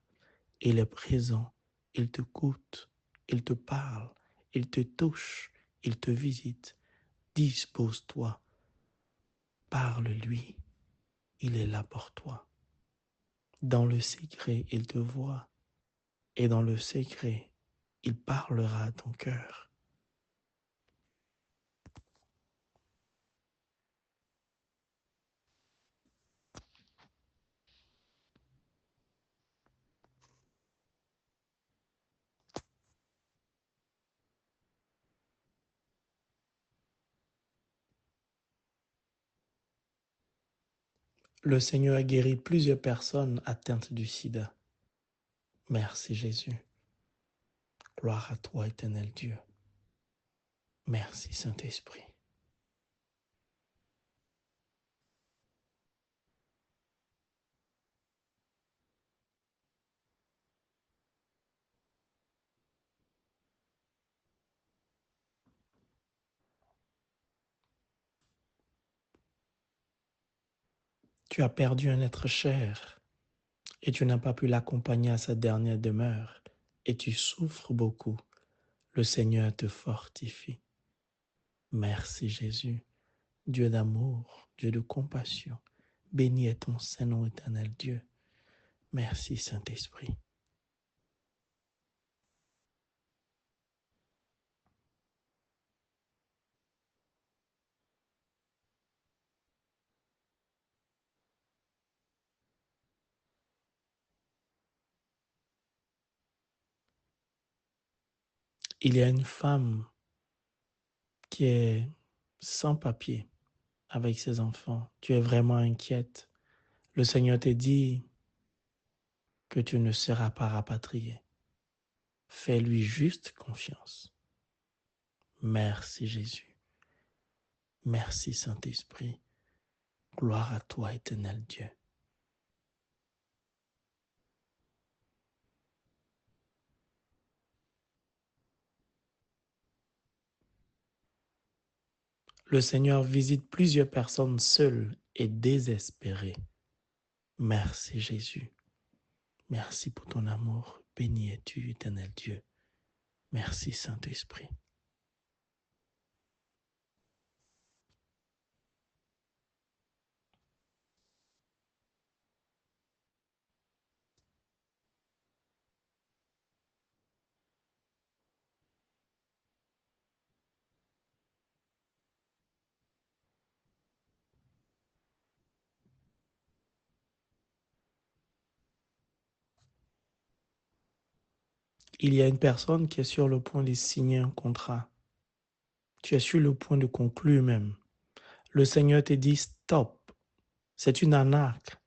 S1: il est présent, il te goûte, il te parle, il te touche, il te visite. Dispose-toi, parle-lui, il est là pour toi. Dans le secret, il te voit, et dans le secret, il parlera à ton cœur. Le Seigneur a guéri plusieurs personnes atteintes du sida. Merci Jésus. Gloire à toi, éternel Dieu. Merci Saint-Esprit. Tu as perdu un être cher et tu n'as pas pu l'accompagner à sa dernière demeure et tu souffres beaucoup. Le Seigneur te fortifie. Merci Jésus, Dieu d'amour, Dieu de compassion. Béni est ton Saint-Nom, éternel Dieu. Merci Saint-Esprit. Il y a une femme qui est sans papier avec ses enfants. Tu es vraiment inquiète. Le Seigneur te dit que tu ne seras pas rapatrié. Fais-lui juste confiance. Merci Jésus. Merci Saint-Esprit. Gloire à toi, éternel Dieu. Le Seigneur visite plusieurs personnes seules et désespérées. Merci Jésus. Merci pour ton amour. Béni es-tu, éternel Dieu. Merci Saint-Esprit. Il y a une personne qui est sur le point de signer un contrat. Tu es sur le point de conclure même. Le Seigneur te dit stop. C'est une arnaque.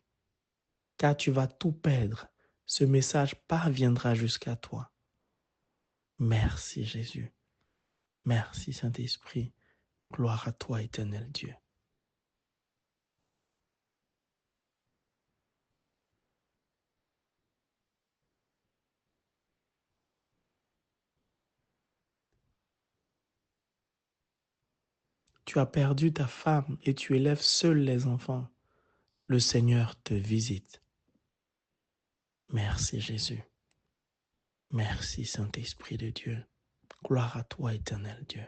S1: Car tu vas tout perdre. Ce message parviendra jusqu'à toi. Merci Jésus. Merci Saint-Esprit. Gloire à toi, éternel Dieu. Tu as perdu ta femme et tu élèves seul les enfants. Le Seigneur te visite. Merci Jésus. Merci Saint-Esprit de Dieu. Gloire à toi, éternel Dieu.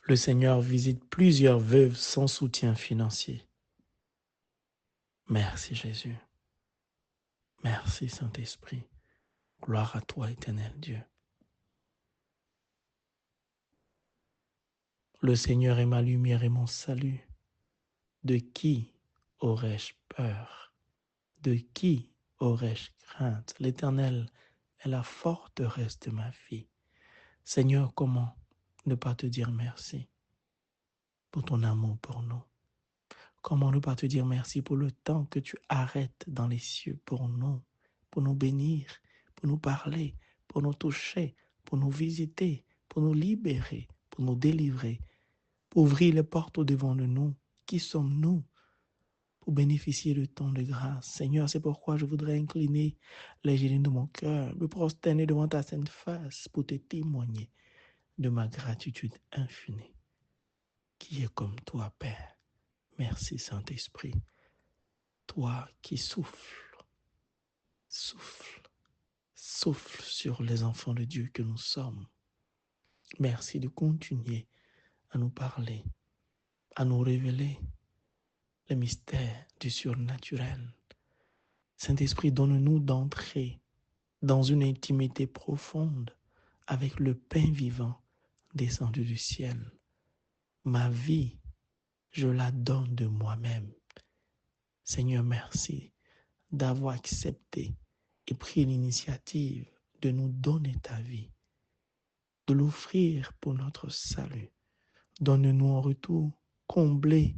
S1: Le Seigneur visite plusieurs veuves sans soutien financier. Merci Jésus. Merci Saint-Esprit. Gloire à toi, éternel Dieu. Le Seigneur est ma lumière et mon salut. De qui aurais-je peur? De qui aurais-je crainte? L'Éternel est la forteresse de ma vie. Seigneur, comment ne pas te dire merci pour ton amour pour nous? Comment ne pas te dire merci pour le temps que tu arrêtes dans les cieux pour nous bénir, pour nous parler, pour nous toucher, pour nous visiter, pour nous libérer, pour nous délivrer, pour ouvrir les portes au-devant de nous. Qui sommes-nous pour bénéficier de tant de grâce? Seigneur, c'est pourquoi je voudrais incliner les genoux de mon cœur, me prosterner devant ta sainte face pour te témoigner de ma gratitude infinie, qui est comme toi, Père. Merci, Saint-Esprit, toi qui souffles, souffle, souffle sur les enfants de Dieu que nous sommes. Merci de continuer à nous parler, à nous révéler les mystères du surnaturel. Saint-Esprit, donne-nous d'entrer dans une intimité profonde avec le pain vivant descendu du ciel. Ma vie, je la donne de moi-même. Seigneur, merci d'avoir accepté et pris l'initiative de nous donner ta vie, de l'offrir pour notre salut. Donne-nous en retour, comblé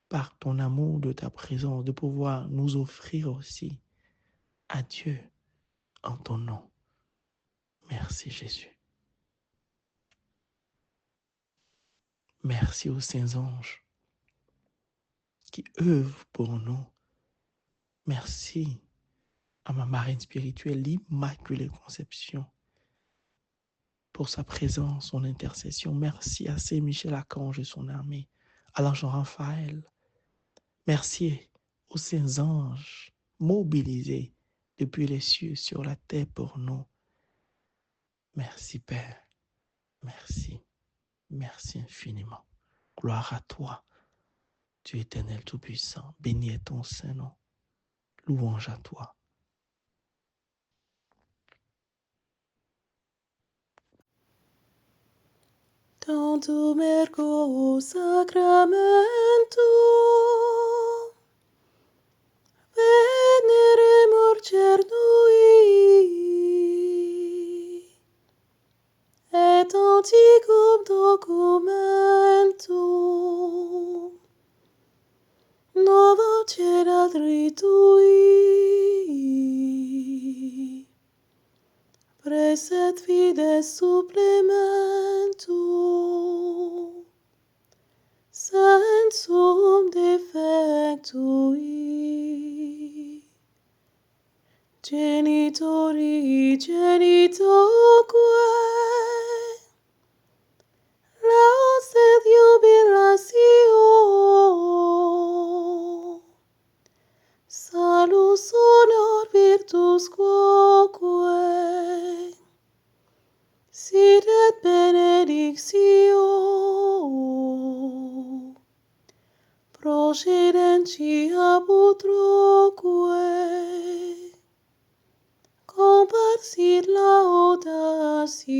S1: par ton amour de ta présence, de pouvoir nous offrir aussi à Dieu en ton nom. Merci Jésus. Merci aux saints anges qui œuvrent pour nous. Merci à ma marraine spirituelle, l'Immaculée Conception, pour sa présence, son intercession. Merci à Saint Michel Archange et son armée, à l'ange Raphaël. Merci aux saints anges mobilisés depuis les cieux sur la terre pour nous. Merci Père, merci, merci infiniment. Gloire à toi, Dieu éternel tout-puissant. Béni est ton saint nom. Louange à toi.
S4: Tantum ergo sacramentum veneremur cernui et antiquum documentum nova cerat ritui preset fides supplementum sensum defectui genitori genitoque laus et jubilatio salus honor virtus quoque sit et benedictio procedentia putroque comparsit laudatio